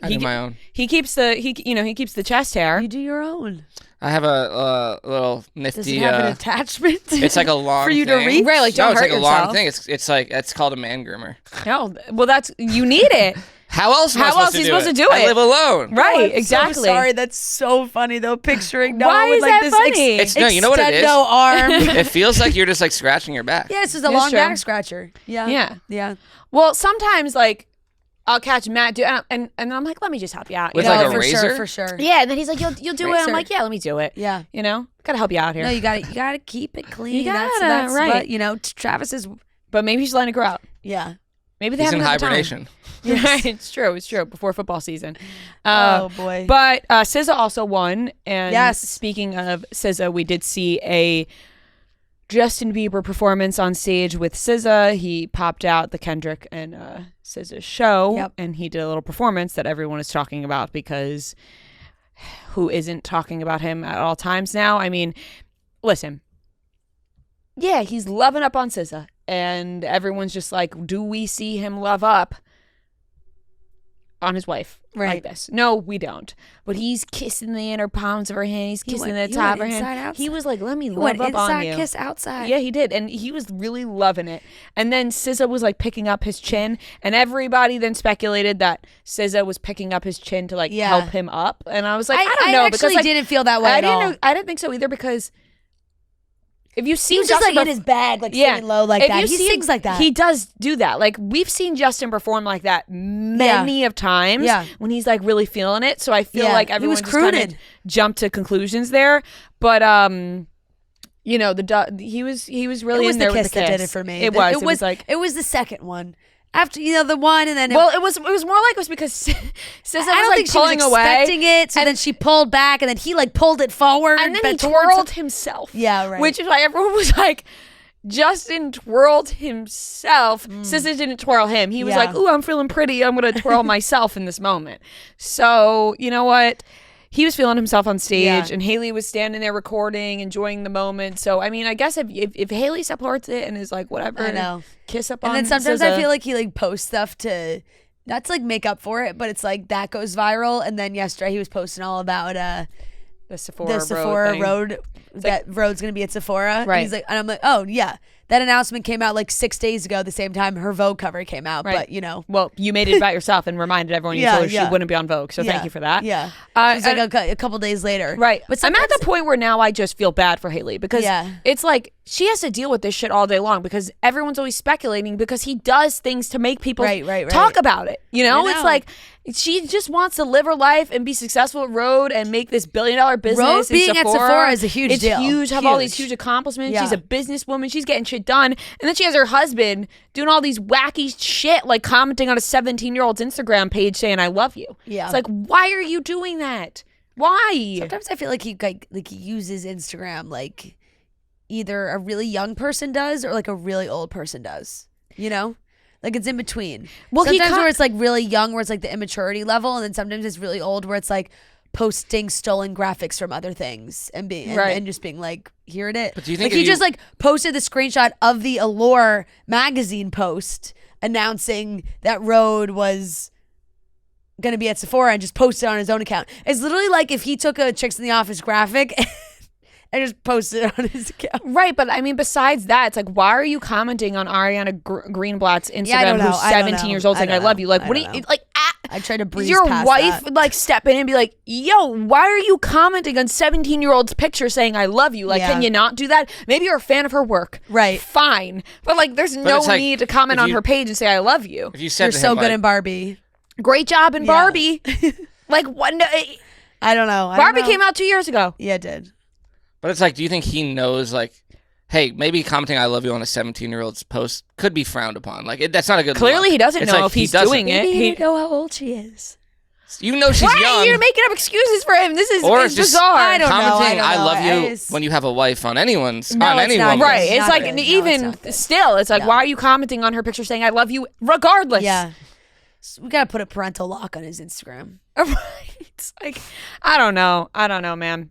I do my own. He keeps the chest hair. You do your own. I have a little nifty... Does it have an attachment? It's like a long for you thing. to reach? Right, like, no, don't it's hurt like a yourself. long thing. It's called a man groomer. No, well, you need it. How else are you supposed to do it? I live alone. Right, I'm exactly. So sorry, that's so funny though. Picturing Noah Why with is like that this funny? It's no, you know what it is? extendo arm. It feels like you're just like scratching your back. Yeah, it's just a It's long true. back scratcher. Yeah. Well, sometimes like I'll catch Matt do and I'm like, let me just help you out. With you know? like a for razor? for sure. Yeah, and then he's like, you'll do it. I'm Razor. like, yeah, let me do it. Yeah. You know, gotta help you out here. No, you gotta keep it clean. You gotta, that's right. But, you know, Travis is. But maybe he's letting it grow out. Yeah. Maybe they He's have in another hibernation. time. Yes. Right, it's true. Before football season. Oh boy. But SZA also won. And Yes. speaking of SZA, we did see a Justin Bieber performance on stage with SZA. He popped out the Kendrick and SZA show. Yep. And he did a little performance that everyone is talking about because who isn't talking about him at all times now? I mean, listen. Yeah, he's loving up on SZA. And everyone's just like, do we see him love up on his wife like this? No, we don't. But he's kissing the inner palms of her hand. He's kissing the top of her hand. He was like, let me love up on you. Inside, kiss outside. Yeah, he did. And he was really loving it. And then SZA was like picking up his chin. And everybody then speculated that SZA was picking up his chin to like help him up. And I was like, I don't know. I actually didn't feel that way at all. I didn't think so either because if you see he was just like in his bag, like sitting low like that. He sings like that. He does do that. Like we've seen Justin perform like that many of times when he's like really feeling it. So I feel like everyone just kind of jumped to conclusions there. But you know, he was really in there with the kiss that did it for me. It was the second one. After the one and then it was more like it was because SZA was like pulling away, expecting it, so then she pulled back and then he like pulled it forward and then he twirled himself. Yeah, right. Which is why everyone was like, Justin twirled himself. SZA didn't twirl him. He was like, "Ooh, I'm feeling pretty. I'm gonna twirl myself in this moment." So you know what? He was feeling himself on stage, and Haley was standing there recording, enjoying the moment. So, I mean, I guess if Haley supports it and is like, whatever, I know, kiss up on and then sometimes SZA. I feel like he like posts stuff to not to like make up for it, but it's like that goes viral. And then yesterday he was posting all about the Sephora road that road's gonna be at Sephora. Right. And he's like, and I'm like, oh yeah. That announcement came out like 6 days ago, the same time her Vogue cover came out. Right. But, Well, you made it about yourself and reminded everyone you told her she wouldn't be on Vogue. So thank you for that. Yeah. It was like a couple days later. Right. But I'm at the point where now I just feel bad for Haley because it's like she has to deal with this shit all day long because everyone's always speculating because he does things to make people talk about it. You know? It's like she just wants to live her life and be successful at Rhode and make this $1 billion business. Rhode being at Sephora is a huge deal. It's huge. Have all these huge accomplishments. Yeah. She's a businesswoman. She's getting shit done. And then she has her husband doing all these wacky shit, like commenting on a 17-year-old's Instagram page saying, "I love you." Yeah. It's like, why are you doing that? Why? Sometimes I feel like he uses Instagram like either a really young person does or like a really old person does. You know? Like it's in between. Well, sometimes where it's like really young, where it's like the immaturity level, and then sometimes it's really old, where it's like posting stolen graphics from other things and being and just being like, here it is. But do you think like he just like posted the screenshot of the Allure magazine post announcing that Rhode was gonna be at Sephora and just posted on his own account? It's literally like if he took a Chicks in the Office graphic and just posted it on his account. Right, but I mean, besides that, it's like, why are you commenting on Ariana Greenblatt's Instagram, who's 17 years old, saying "I love you"? Like, what do you like? I try to breeze your past wife that. Like step in and be like, "Yo, why are you commenting on 17-year-old's picture saying I love you"? Like, can you not do that? Maybe you're a fan of her work, right? Fine, but like, there's no need to comment on her page and say "I love you." If you said you're so good in Barbie, great job in Barbie. Like, what? I don't know. Barbie came out 2 years ago. Yeah, it did. But it's like, do you think he knows, like, hey, maybe commenting "I love you" on a 17-year-old's post could be frowned upon? Like, that's not a good Clearly, look. he doesn't know if he's doing it. He doesn't know how old she is. You know she's young. Why are you making up excuses for him? This is it's bizarre. Just I don't know. Commenting "I love you" when you have a wife on anyone's on anyone. Right. It's like even still, it's like, why are you commenting on her picture saying "I love you" regardless? Yeah. So we gotta put a parental lock on his Instagram. Right. It's like, I don't know, man.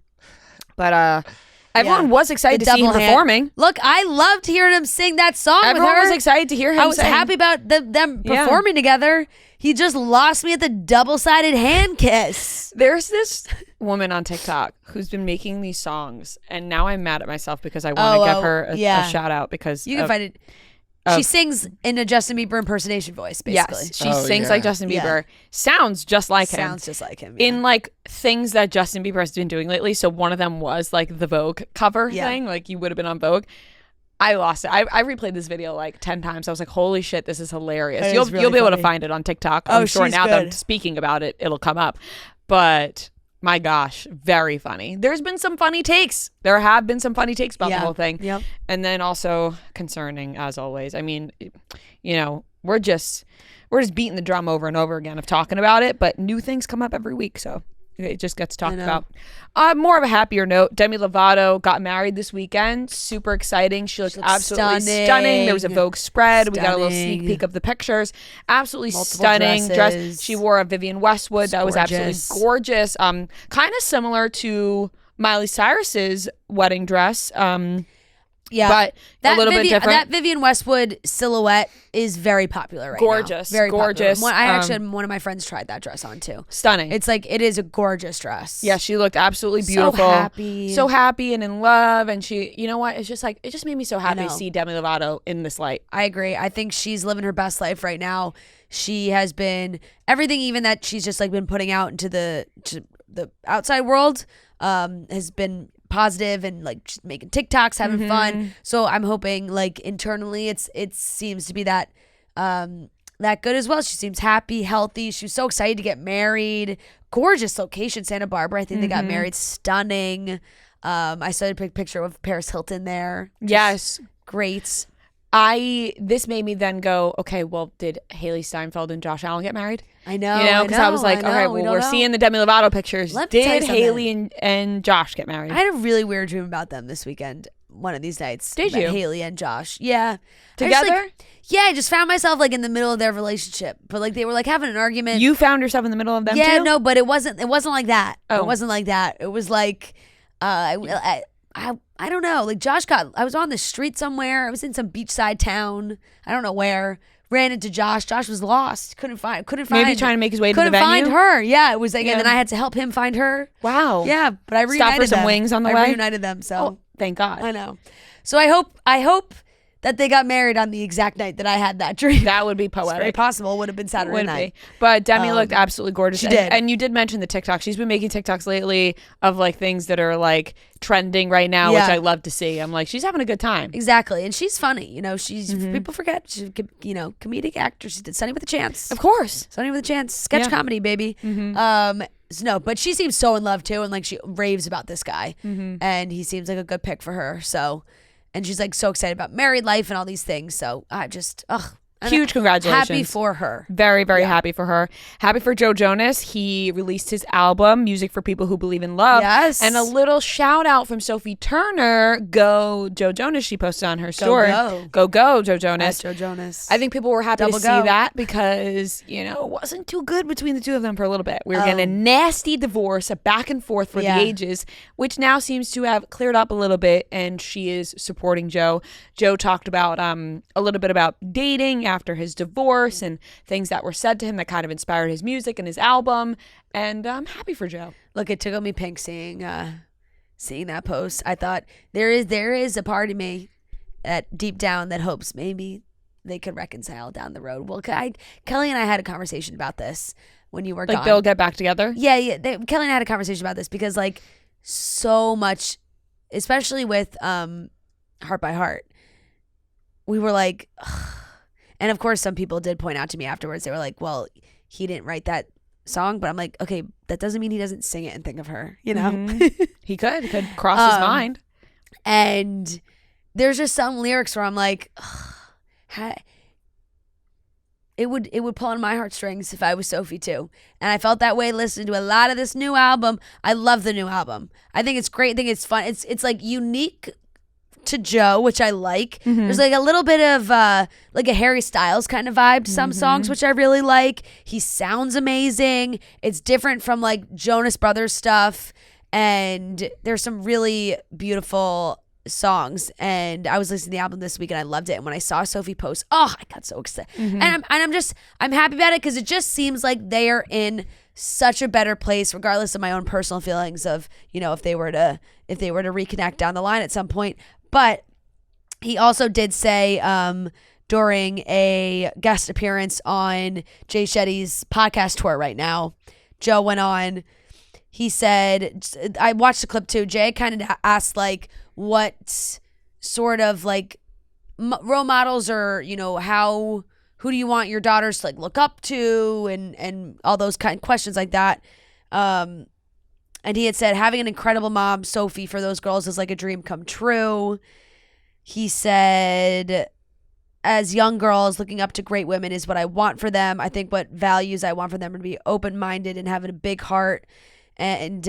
But everyone was excited to see him performing. Look, I loved hearing him sing that song with her. Everyone was excited to hear him. I was happy about them performing together. He just lost me at the double-sided hand kiss. There's this woman on TikTok who's been making these songs, and now I'm mad at myself because I want to give her a shout out because you can find it. She sings in a Justin Bieber impersonation voice, basically. Yes, she sings like Justin Bieber. Sounds just like him. Sounds just like him. In like things that Justin Bieber has been doing lately. So one of them was like the Vogue cover thing. Like you would have been on Vogue. I lost it. I replayed this video like 10 times. I was like, holy shit, this is hilarious. You'll be able to find it on TikTok. I'm sure now that I'm speaking about it, it'll come up. But my gosh, very funny. There's been some funny takes. There have been some funny takes about the whole thing. Yep. And then also concerning, as always. I mean, you know, we're just beating the drum over and over again of talking about it, but new things come up every week, so it just gets talked about. More of a happier note, Demi Lovato got married this weekend. Super exciting. She looks absolutely stunning. There was a Vogue spread. We got a little sneak peek of the pictures. Absolutely stunning dress. She wore a Vivienne Westwood. That was absolutely gorgeous. Kind of similar to Miley Cyrus's wedding dress. Yeah, but a little bit different. That Vivienne Westwood silhouette is very popular right now. Very gorgeous. I actually had one of my friends tried that dress on too. Stunning. It's like, it is a gorgeous dress. Yeah, she looked absolutely beautiful. So happy and in love. And she, you know what? It's just like, it just made me so happy to see Demi Lovato in this light. I agree. I think she's living her best life right now. She has been everything, even that she's just like been putting out into the outside world, has been positive, and like just making TikToks, having fun. So I'm hoping like internally it seems to be that good as well. She seems happy, healthy. She was so excited to get married. Gorgeous location, Santa Barbara. I think they got married. Stunning. I saw a picture of Paris Hilton there. Yes. Great. This made me then go, okay, well, did Haley Steinfeld and Josh Allen get married? I know. Because I was like, okay, well, we're seeing the Demi Lovato pictures. Did Haley and Josh get married? I had a really weird dream about them this weekend. One of these nights. Did you? Haley and Josh. Yeah. Together? I just found myself like in the middle of their relationship, but like they were like having an argument. You found yourself in the middle of them too? Yeah, no, but it wasn't like that. Oh. It wasn't like that. It was like, I don't know. Like I was on the street somewhere. I was in some beachside town. I don't know where. Ran into Josh. Josh was lost. Couldn't find. Maybe trying to make his way to the venue. Couldn't find her. Yeah, it was like, and then I had to help him find her. Wow. Yeah, but I reunited Stop for some them. wings on the way. I reunited them. So thank God. I know. So I hope that they got married on the exact night that I had that dream. That would be poetic. It's very possible. Would have been Saturday night. But Demi looked absolutely gorgeous. She did. And you did mention the TikTok. She's been making TikToks lately of like things that are like trending right now, which I love to see. I'm like, she's having a good time. Exactly. And she's funny. You know, people forget she's comedic actor. She did Sunny with a Chance. Of course. Sunny with a Chance. Sketch comedy, baby. No, but she seems so in love too, and like she raves about this guy. And he seems like a good pick for her. So, and she's like so excited about married life and all these things. So I just, huge congratulations. Happy for her. Very, very happy for her. Happy for Joe Jonas. He released his album, Music for People Who Believe in Love. Yes. And a little shout out from Sophie Turner. Go Joe Jonas. She posted on her story. Go Joe Jonas. Joe Jonas. I think people were happy to see that because, it wasn't too good between the two of them for a little bit. We were getting a nasty divorce, a back and forth for the ages, which now seems to have cleared up a little bit, and she is supporting Joe. Joe talked about a little bit about dating after his divorce and things that were said to him that kind of inspired his music and his album, and I'm happy for Joe. Look, it tickled me pink seeing that post. I thought there is a part of me that deep down that hopes maybe they could reconcile down the road. Well, Kelly and I had a conversation about this when you were gone. Like they'll get back together? Yeah. Kelly and I had a conversation about this because like so much, especially with Heart by Heart, we were like, ugh. And of course some people did point out to me afterwards, they were like, well, he didn't write that song, but I'm like, okay, that doesn't mean he doesn't sing it and think of her, He could cross his mind. And there's just some lyrics where I'm like, it would pull on my heartstrings if I was Sophie too. And I felt that way listening to a lot of this new album. I love the new album. I think it's great. I think it's fun. It's like unique to Joe, which I like. There's like a little bit of like a Harry Styles kind of vibe to some songs, which I really like. He sounds amazing. It's different from like Jonas Brothers stuff, and there's some really beautiful songs. And I was listening to the album this week and I loved it. And when I saw Sophie post, I got so excited. And I'm happy about it because it just seems like they are in such a better place, regardless of my own personal feelings of, if they were to reconnect down the line at some point. But he also did say during a guest appearance on Jay Shetty's podcast tour right now, Joe went on, he said, I watched the clip too, Jay kind of asked like what sort of like role models or, who do you want your daughters to like look up to and all those kind of questions like that. And he had said, having an incredible mom, Sophie, for those girls is like a dream come true. He said, as young girls looking up to great women is what I want for them. I think what values I want for them are to be open-minded and having a big heart. And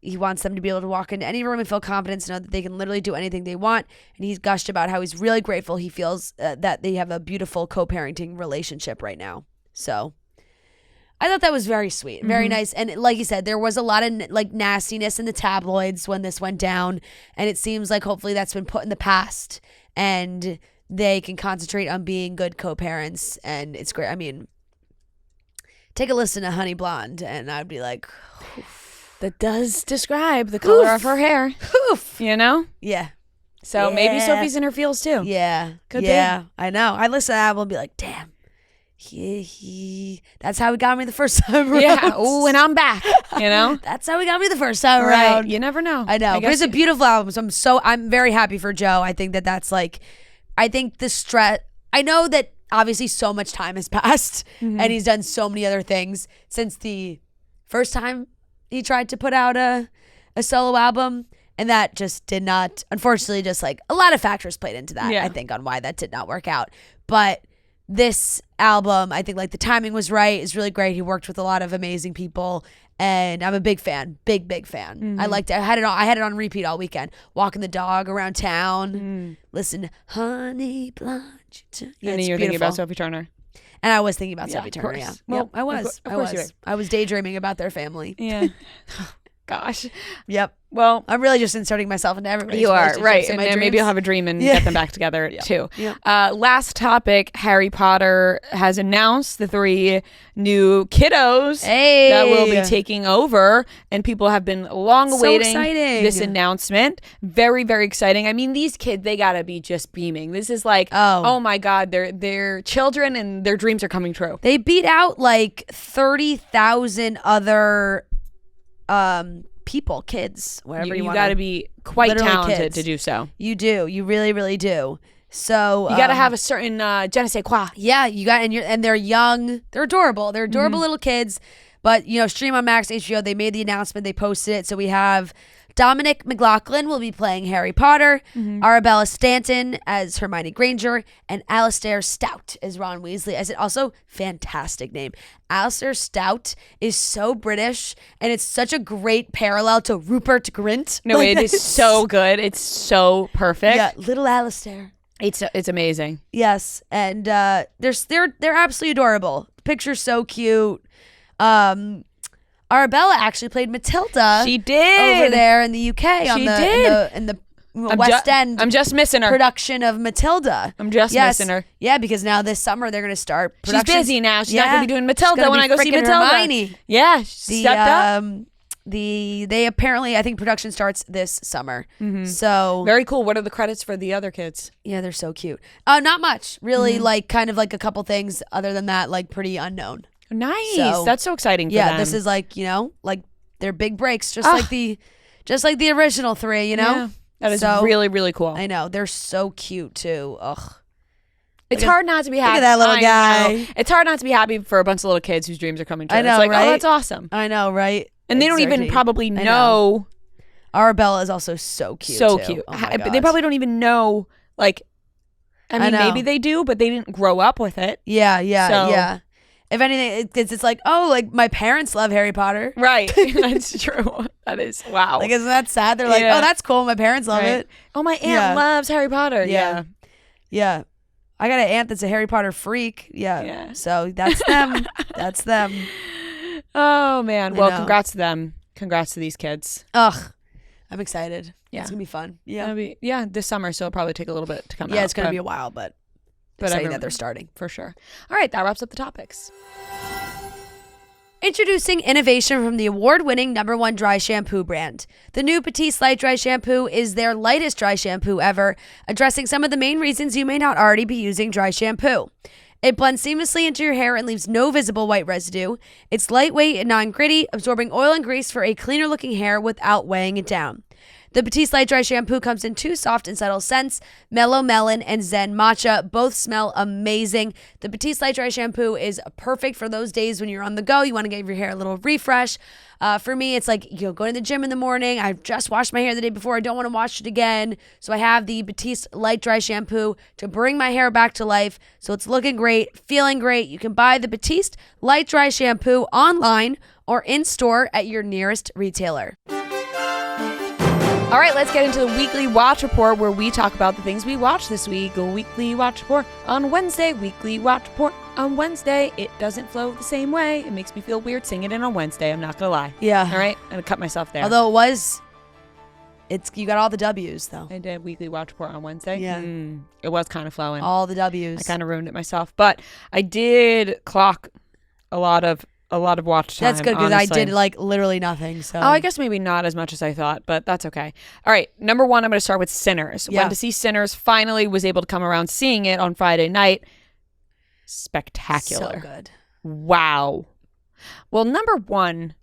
he wants them to be able to walk into any room and feel confidence, know that they can literally do anything they want. And he's gushed about how he's really grateful he feels that they have a beautiful co-parenting relationship right now. So I thought that was very sweet, very nice. And like you said, there was a lot of like nastiness in the tabloids when this went down. And it seems like hopefully that's been put in the past and they can concentrate on being good co-parents. And it's great. I mean, take a listen to Honey Blonde and I'd be like, that does describe the color of her hair. Oof. You know? Yeah. So maybe Sophie's in her feels too. Yeah. Could be. I know. I listen to that album and be like, damn. That's how he got me the first time around. Yeah. Ooh, and I'm back. You know? That's how he got me the first time Right. around. You never know. I know. But it's a beautiful album. So I'm very happy for Joe. I think that's like, I think the stress, I know that obviously so much time has passed and he's done so many other things since the first time he tried to put out a solo album. And that just did not, unfortunately, just like a lot of factors played into that, I think, on why that did not work out. But this album, I think like the timing was right. It's really great. He worked with a lot of amazing people. And I'm a big fan, big fan. I liked it. I had it on repeat all weekend. Walking the dog around town. Listen to Honey Blonde. And you're thinking about Sophie Turner. And I was thinking about Sophie Turner, yeah. Well, I was. I was daydreaming about their family. Yeah. Gosh. Yep. Well, I'm really just inserting myself into everybody. You are, right. And then maybe you'll have a dream and get them back together, too. Yep. Last topic, Harry Potter has announced the 3 new kiddos that will be taking over. And people have been long awaiting this announcement. Very, very exciting. I mean, these kids, they got to be just beaming. This is like, oh my God, they're children and their dreams are coming true. They beat out like 30,000 other people, kids, wherever you want. You got to be quite talented kids. to do so. You do. You really, really do. So you got to have a certain je ne sais quoi. Yeah, you got, and they're young. They're adorable. They're adorable little kids. But stream on Max HBO. They made the announcement. They posted it. So we have Dominic McLaughlin will be playing Harry Potter, Arabella Stanton as Hermione Granger, and Alistair Stout as Ron Weasley. I said also, fantastic name. Alistair Stout is so British, and it's such a great parallel to Rupert Grint. No, it is so good. It's so perfect. Yeah, little Alistair. It's amazing. Yes, and they're absolutely adorable. The picture's so cute. Arabella actually played Matilda. She did over there in the UK. In the West End. I'm just missing her production of Matilda. I'm just missing her. Yeah, because now this summer they're going to start production. She's busy now. She's not going to be doing Matilda when I go see Matilda. Hermione. Yeah, she stepped up. They apparently, I think production starts this summer. So very cool. What are the credits for the other kids? Yeah, they're so cute. Not much, really. Like kind of like a couple things. Other than that, like pretty unknown. Nice. That's so exciting for them. This is like, like they're big breaks, just like the original 3, Yeah. That is really, really cool. I know. They're so cute too. Ugh. It's hard not to be happy. Look at that little guy. It's hard not to be happy for a bunch of little kids whose dreams are coming true. I know, it's like, right? oh, that's awesome. I know, right? And they don't even probably know. Arabella is also so cute. So too. cute. Oh my God. They probably don't even know, like, I mean, maybe they do, but they didn't grow up with it. Yeah. If anything, it's like, oh, like my parents love Harry Potter. Right. That's true. That is, wow. Like, isn't that sad? They're like, oh, that's cool. My parents love it. Oh, my aunt loves Harry Potter. Yeah. I got an aunt that's a Harry Potter freak. Yeah. So that's them. That's them. Oh, man. Well, congrats to them. Congrats to these kids. Ugh. I'm excited. Yeah. It's going to be fun. Yeah. This summer, so it'll probably take a little bit to come out. Yeah, it's going to be a while, but exciting that they're starting. For sure. All right, that wraps up the topics. Introducing innovation from the award-winning #1 dry shampoo brand. The new Petite Light Dry Shampoo is their lightest dry shampoo ever, addressing some of the main reasons you may not already be using dry shampoo. It blends seamlessly into your hair and leaves no visible white residue. It's lightweight and non-gritty, absorbing oil and grease for a cleaner-looking hair without weighing it down. The Batiste Light Dry Shampoo comes in 2 soft and subtle scents, Mellow Melon and Zen Matcha. Both smell amazing. The Batiste Light Dry Shampoo is perfect for those days when you're on the go. You want to give your hair a little refresh. For me, it's like, going to the gym in the morning. I've just washed my hair the day before. I don't want to wash it again. So I have the Batiste Light Dry Shampoo to bring my hair back to life. So it's looking great, feeling great. You can buy the Batiste Light Dry Shampoo online or in store at your nearest retailer. All right, let's get into the weekly watch report where we talk about the things we watched this week. A weekly watch report on Wednesday. Weekly watch report on Wednesday. It doesn't flow the same way. It makes me feel weird singing it on Wednesday. I'm not going to lie. Yeah. All right? I'm going to cut myself there. Although you got all the W's though. I did weekly watch report on Wednesday. Yeah. It was kind of flowing. All the W's. I kind of ruined it myself. But I did clock a lot of watch time. That's good because I honestly. did like literally nothing. So I guess maybe not as much as I thought, but that's okay. All right, number 1, I'm going to start with Sinners. Yeah. Went to see Sinners. Finally was able to come around seeing it on Friday night. Spectacular. So good. Wow. Well, number 1,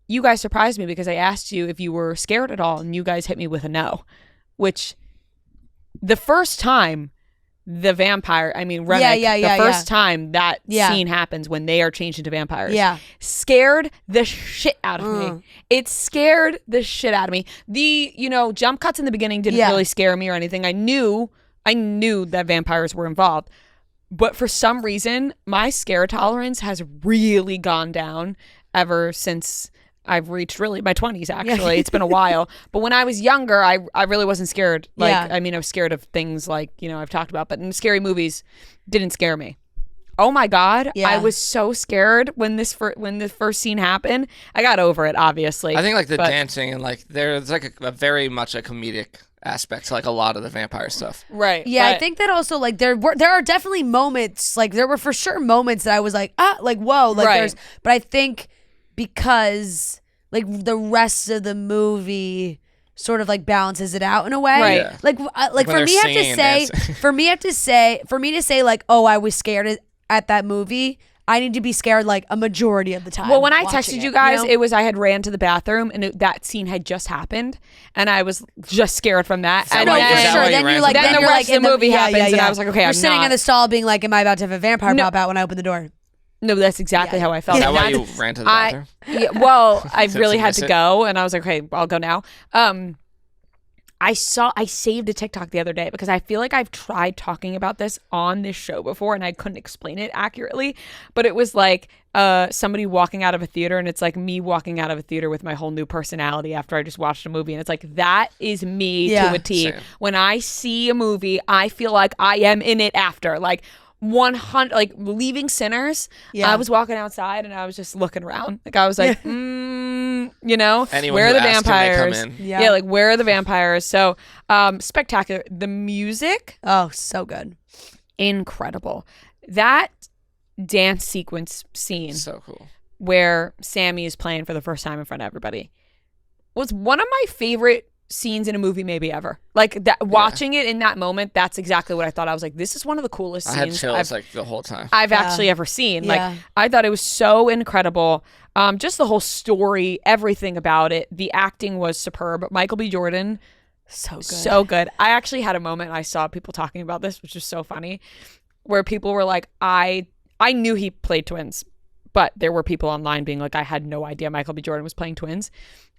you guys surprised me because I asked you if you were scared at all, and you guys hit me with a no, which the first time the vampire, Remick, the first time that scene happens when they are changed into vampires, scared the shit out of me. It scared the shit out of me. The, jump cuts in the beginning didn't really scare me or anything. I knew that vampires were involved. But for some reason, my scare tolerance has really gone down ever since I've reached really my 20s, actually. It's been a while. But when I was younger, I really wasn't scared. I was scared of things like, I've talked about. But in scary movies, didn't scare me. Oh, my God. Yeah. I was so scared when the first scene happened. I got over it, obviously. I think the dancing and there's a very much a comedic aspect to a lot of the vampire stuff. Right. Yeah, I think that also there are definitely moments, there were for sure moments that I was whoa, Right. but I think because the rest of the movie sort of balances it out in a way. Right. Yeah. For me to say oh, I was scared at that movie, I need to be scared a majority of the time. Well, when I texted you guys, it was I had ran to the bathroom and that scene had just happened, and I was just scared from that. And no, then, for sure. Then you're then the rest of the movie happens, and I was like, okay, you're I'm sitting not. in the stall being like, am I about to have a vampire pop out when I open the door? No, that's exactly how I felt. Is that why you ran to the bathroom? Well, I So really to had miss to it? go, and I was like, okay, I'll go now. I saved a TikTok the other day because I feel like I've tried talking about this on this show before and I couldn't explain it accurately, but it was somebody walking out of a theater, and it's me walking out of a theater with my whole new personality after I just watched a movie, and it's that is me to a T. Same. When I see a movie, I feel like I am in it after. 100, leaving Sinners, I was walking outside and I was just looking around. I was like, Anyone where are who the asked him, they come vampires? in. Yeah, where are the vampires? So, spectacular. The music, Oh, so good. incredible. That dance sequence scene So cool. where Sammy is playing for the first time in front of everybody was one of my favorite scenes in a movie maybe ever. Watching it in that moment, that's exactly what I thought. I was like, this is one of the coolest I had scenes chills the whole time. I've actually ever seen. Yeah. I thought it was so incredible. Just the whole story, everything about it. The acting was superb. Michael B. Jordan, So good. so good. I actually had a moment, I saw people talking about this, which is so funny, where people were like, I knew he played twins, but there were people online being like, I had no idea Michael B. Jordan was playing twins.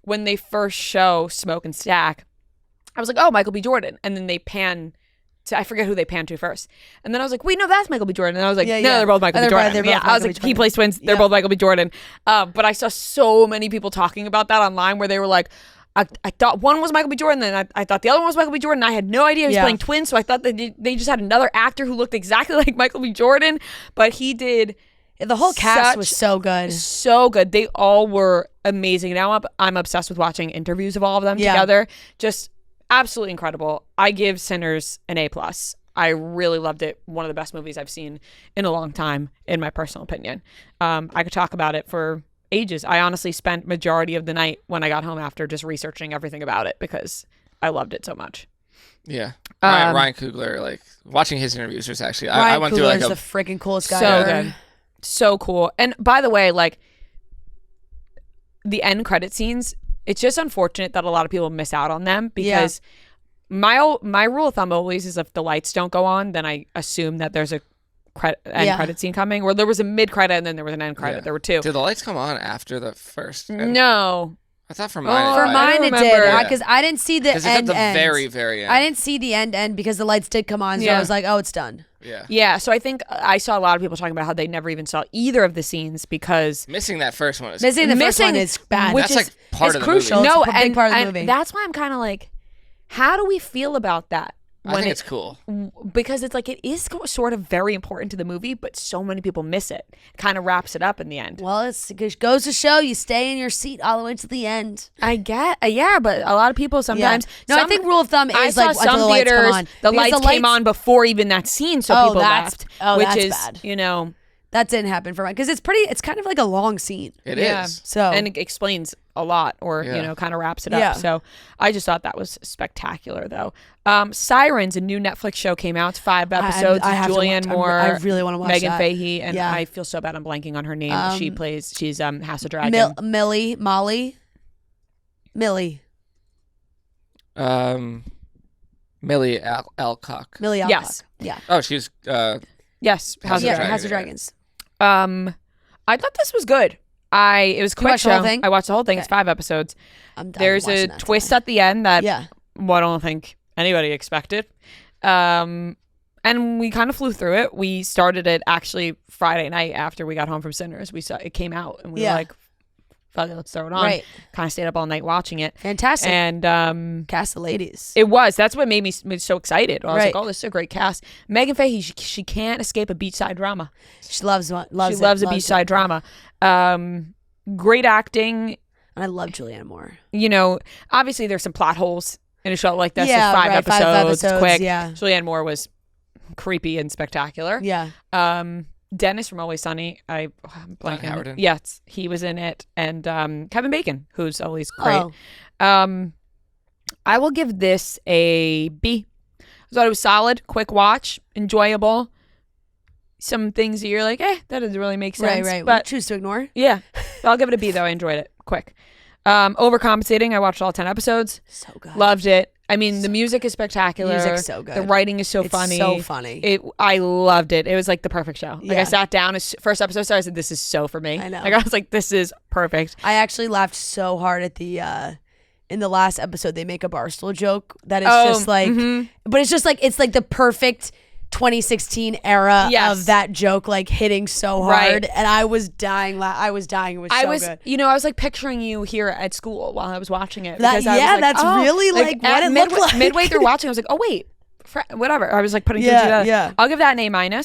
When they first show Smoke and Stack, I was like, oh, Michael B. Jordan. And then they pan to, I forget who they pan to first. And then I was like, wait, no, that's Michael B. Jordan. And I was like, no, they're both Michael B. Jordan. They're both I was Michael like, B. he plays twins. They're both Michael B. Jordan. But I saw so many people talking about that online where they were like, I thought one was Michael B. Jordan, then I thought the other one was Michael B. Jordan. I had no idea he was playing twins, so I thought they just had another actor who looked exactly like Michael B. Jordan. But he did. The whole cast was so good. So good. They all were amazing. Now I'm obsessed with watching interviews of all of them together. Just absolutely incredible. I give Sinners an A+. I really loved it. One of the best movies I've seen in a long time, in my personal opinion. I could talk about it for ages. I honestly spent majority of the night when I got home after just researching everything about it because I loved it so much. Yeah. Ryan Coogler, watching his interviews was actually, I went through Coogler's the freaking coolest guy so ever. good. So cool. And by the way, the end credit scenes, it's just unfortunate that a lot of people miss out on them because my rule of thumb always is if the lights don't go on, then I assume that there's a end credit scene coming, or there was a mid credit and then there was an end credit. Yeah. There were two. Did the lights come on after the first? No. I thought for mine. For mine it did remember. because I didn't see the Because it's at end. the very, very end. I didn't see the end because the lights did come on, so I was like, oh, it's done. Yeah. Yeah, so I think I saw a lot of people talking about how they never even saw either of the scenes because Missing that first one is Missing the first one is bad. which That's is like part of the crucial. movie. no, It's a big and, part of the and movie. that's why I'm kind of like, how do we feel about that? I think it's cool. Because it's like it is sort of very important to the movie, but so many people miss it. It kind of wraps it up in the end. Well, it goes to show you stay in your seat all the way to the end. I get, yeah, but a lot of people sometimes. No, I think rule of thumb I is saw like until some the lights theaters, come on. the Because lights came on before even that scene, so people left. Which that's is, bad. you know, That didn't happen for mine because it's kind of like a long scene. It is. So and it explains a lot, or you know, kind of wraps it up. Yeah. So I just thought that was spectacular, though. Sirens, a new Netflix show, came out. It's 5 episodes. I have to Julianne watch- Moore, I really want to watch Megan that. Fahey, and Yeah. I feel so bad I'm blanking on her name. She's House of Dragon. Millie. Millie Alcock. Millie Alcock. Yes. Yeah. Oh, she's Yes, House of Dragon. House of Dragons. I thought this was good. It was a quick watched the whole show. thing? I watched the whole thing. It's Okay. 5 episodes. I'm There's a watching that twist tonight. at the end that Yeah. I don't think anybody expected. And we kind of flew through it. We started it actually Friday night after we got home from Sinners. We saw it came out and we were like, fuck it, let's throw it on. Right. Kind of stayed up all night watching it. Fantastic. And Cast of ladies. it was. That's what made me so excited. I was Right. like, oh, this is a great cast. Megan Fahey, she can't escape a beachside drama. She loves one. She loves a beachside drama. Great acting. And I love Julianne Moore. You know, obviously there's some plot holes in a show like this. Yeah, It's 5 right, episodes. 5 It's episodes, quick. yeah. Julianne Moore was creepy and spectacular. Yeah. Dennis from Always Sunny. I'm blanking. Howard. Yes, he was in it, and Kevin Bacon, who's always great. Oh. I will give this a B. I thought it was solid, quick watch, enjoyable. Some things that you're like, that doesn't really make sense. Right. But choose to ignore. yeah, I'll give it a B though. I enjoyed it. Quick. Overcompensating. I watched all 10 episodes. So good. Loved it. I mean, the music is spectacular. Music's so good. The writing is so It's funny. so funny. I loved it. It was like the perfect show. Like Yeah. I sat down, as first episode started, I said, this is so for me. I know. Like I was like, this is perfect. I actually laughed so hard at the in the last episode they make a Barstool joke that is just like but it's just like it's like the perfect 2016 era Yes. of that joke like hitting so Right. hard and I was dying. I was dying. It was so good. You know, I was like picturing you here at school while I was watching it. That- because I was yeah, like, that's really, like, what it looked like. Midway through watching, I was like, oh wait, whatever. I was like putting two Yeah, together. yeah. I'll give that an A-.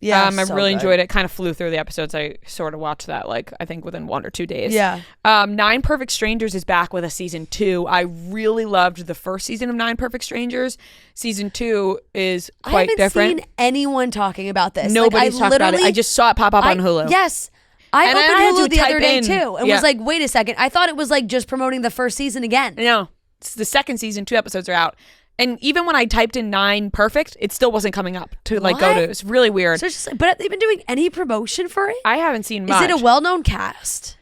Yeah, I so really good. enjoyed it. Kind of flew through the episodes. I sort of watched that like I think within 1 or 2 days. Yeah. 9 Perfect Strangers is back with a season 2. I really loved the first season of 9 Perfect Strangers. Season 2 is I quite haven't different. seen anyone talking about this. Nobody's like, talked about it. I just saw it pop up on Hulu. Yes. I And I opened had to Hulu the other type day in- too and yeah. was like, wait a second. I thought it was like just promoting the first season again. No, it's the second season. 2 episodes are out. And even when I typed in 9 Perfect, it still wasn't coming up to like go What? to. It's really weird. So it's just like, but have they been doing any promotion for it? I haven't seen Is much. it a well-known cast?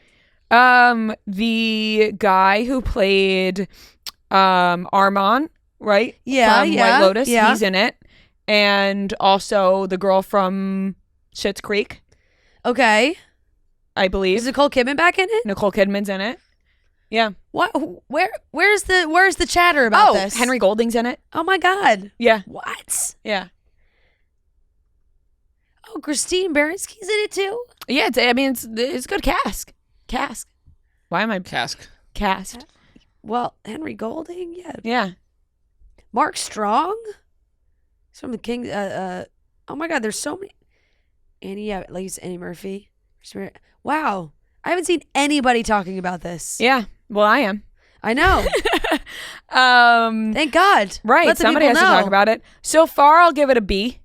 The guy who played Armand, right? Yeah, from yeah, White Lotus, yeah. he's in it, and also the girl from Schitt's Creek, Okay. I believe. Is Nicole Kidman back in it? Nicole Kidman's in it. Yeah. What? Where's the chatter about this? Henry Golding's in it. Oh my God. Yeah, What? yeah, Oh, Christine Baranski's in it too. yeah. It's a good cast. Why am I Cask. cast? Well, Henry Golding, yeah. Yeah. Mark Strong. He's from the King. Oh my God, there's so many. Annie, yeah, like he's Annie Murphy. Wow, I haven't seen anybody talking about this. Yeah. Well, I am. I know. Thank God. Right. Let the Somebody has people to talk know. about it. So far, I'll give it a B.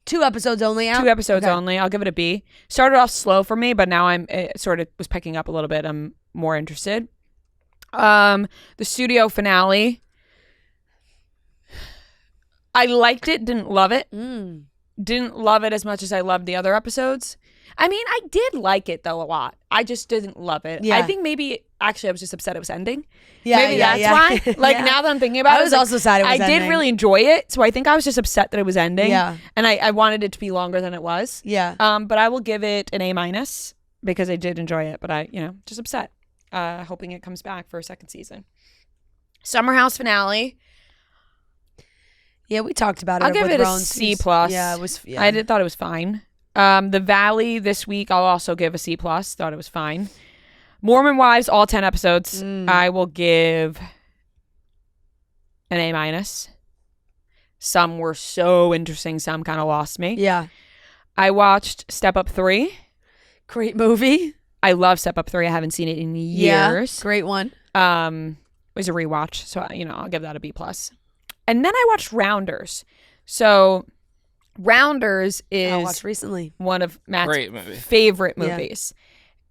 2 episodes only out. 2 episodes Okay. only. I'll give it a B. Started off slow for me, but now it sort of was picking up a little bit. I'm more interested. The studio finale. I liked it, didn't love it. Didn't love it as much as I loved the other episodes. I mean, I did like it though a lot. I just didn't love it. Yeah. I think maybe actually I was just upset it was ending. Yeah, maybe yeah, that's yeah. why. Like Yeah. now that I'm thinking about it, I was also sad it was I ending. did really enjoy it, so I think I was just upset that it was ending. Yeah. And I wanted it to be longer than it was. Yeah. But I will give it an A- because I did enjoy it, but I, just upset. Hoping it comes back for a second season. Summer House finale. Yeah, we talked about it. I'll give with it a Ron's. C+. Yeah, it was. Yeah. I thought it was fine. The Valley this week, I'll also give a C+. Thought it was fine. Mormon Wives, all 10 episodes. I will give an A-. Some were so interesting, some kind of lost me. Yeah. I watched Step Up 3. Great movie. I love Step Up 3. I haven't seen it in years. Yeah, great one. It was a rewatch, so I'll give that a B+. And then I watched Rounders. So Rounders I is watched recently. one of Matt's Great movie. favorite Yeah. movies.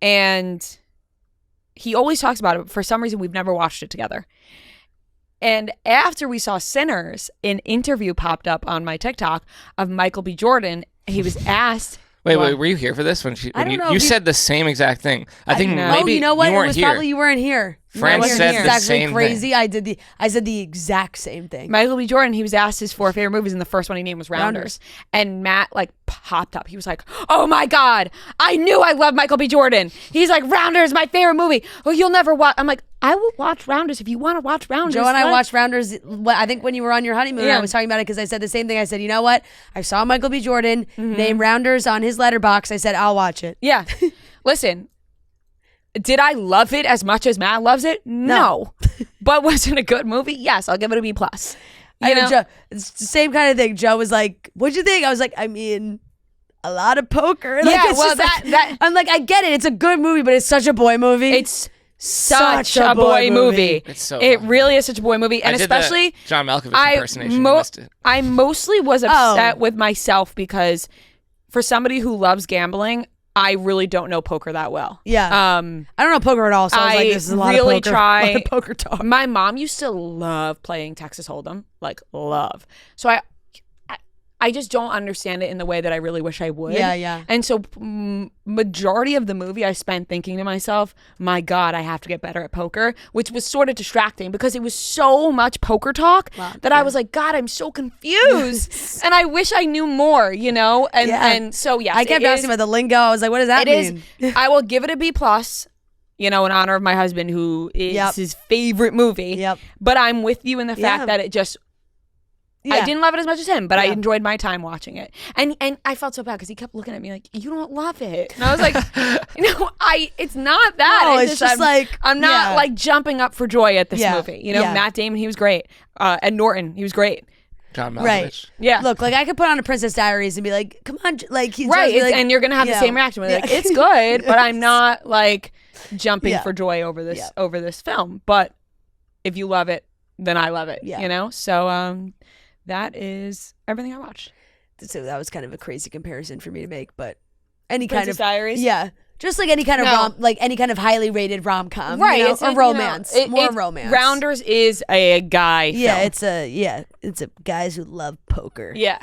And he always talks about it, but for some reason we've never watched it together. And after we saw Sinners, an interview popped up on my TikTok of Michael B. Jordan. He was asked, Wait, What? were you here for this when I don't know you if you- said the same exact thing? I think know. maybe oh, you know what? you It weren't was here. probably you weren't here. Fran No, I wasn't said here. the It's actually same crazy. thing. I said the exact same thing. Michael B. Jordan, he was asked his 4 favorite movies, and the first one he named was Rounders. Rounders. And Matt popped up. He was like, "Oh my God, I knew I loved Michael B. Jordan." He's like, "Rounders, my favorite movie." Oh, you'll never watch. I'm like, I will watch Rounders if you want to watch Rounders. Joe and I Let- watched Rounders. I think when you were on your honeymoon, Yeah. I was talking about it because I said the same thing. I said, you know what? I saw Michael B. Jordan name Rounders on his letterbox. I said, I'll watch it. Yeah. Listen, did I love it as much as Matt loves it? No. But was it a good movie? Yes, I'll give it a B+. I know Joe, it's the same kind of thing. Joe was like, "What'd you think?" I was like, "I mean, a lot of poker." Like, Yeah, it's well, just that- I'm like, I get it. It's a good movie, but it's such a boy movie. It's such a boy movie. It's so It fun. really is such a boy movie. And I did the especially, John Malkovich I, impersonation. mo- You missed it. I mostly was upset Oh. with myself because for somebody who loves gambling, I really don't know poker that well. yeah. I don't know poker at all, so I was like, "This is a lot really of poker, try. a lot of poker talk." My mom used to love playing Texas Hold'em, love. So I just don't understand it in the way that I really wish I would. Yeah, yeah. And so majority of the movie I spent thinking to myself, my God, I have to get better at poker, which was sort of distracting because it was so much poker talk that I was like, God, I'm so confused. And I wish I knew more, And and so yes, I kept asking about the lingo. I was like, "What does that it mean?" is. I will give it a B+. In honor of my husband, who is Yep. his favorite movie. Yep. But I'm with you in the fact Yeah. that it just, I Yeah. didn't love it as much as him, but I Yeah. enjoyed my time watching it. And I felt so bad because he kept looking at me like, "You don't love it." And I was like, it's not that. No, it's just I'm not yeah. jumping up for joy at this Yeah. movie. Yeah. Matt Damon, he was great. Ed Norton, he was great. John Malkovich. Right. Yeah. Look, I could put on a Princess Diaries and be like, "Come on," he's Right. just be like, And you're going to have the same reaction. Like, it's good, but I'm not jumping Yeah. for joy over this Yeah. over this film. But if you love it, then I love it. Yeah. So that is everything I watched. So that was kind of a crazy comparison for me to make, but any Princess kind of Diaries? yeah, just like any kind of No. any kind of highly rated rom-com, Right. or romance, more romance. Rounders is a guy Yeah, film. it's a guys who love poker. Yeah.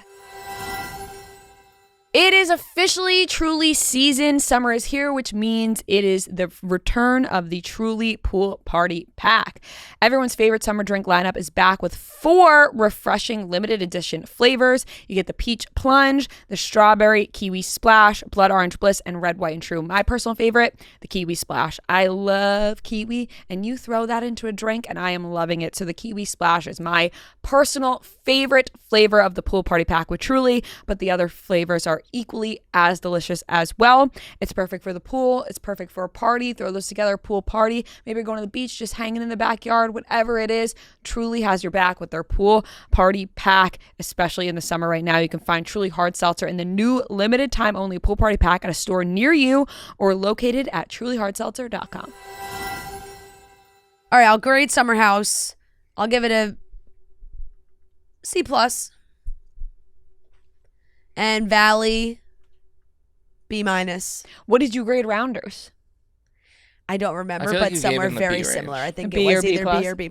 It is officially Truly season. Summer is here, which means it is the return of the Truly Pool Party Pack. Everyone's favorite summer drink lineup is back with 4 refreshing limited edition flavors. You get the peach plunge, the strawberry kiwi splash, blood orange bliss, and red, white, and true. My personal favorite, the kiwi splash. I love kiwi, and you throw that into a drink, and I am loving it. So the kiwi splash is my personal favorite flavor of the Pool Party Pack with Truly, but the other flavors are equally as delicious as well. It's perfect for the pool. It's perfect for a party. Throw those together, pool party. Maybe you're going to the beach, just hanging in the backyard, whatever it is. Truly has your back with their Pool Party Pack, especially in the summer right now. You can find Truly Hard Seltzer in the new limited time only Pool Party Pack at a store near you or located at trulyhardseltzer.com. All right, I'll grade Summer House. I'll give it a C+. And Valley, B-. What did you grade Rounders? I don't remember, I feel like but you some gave are him the very B similar. range. I think B it or was B either plus? B or B+,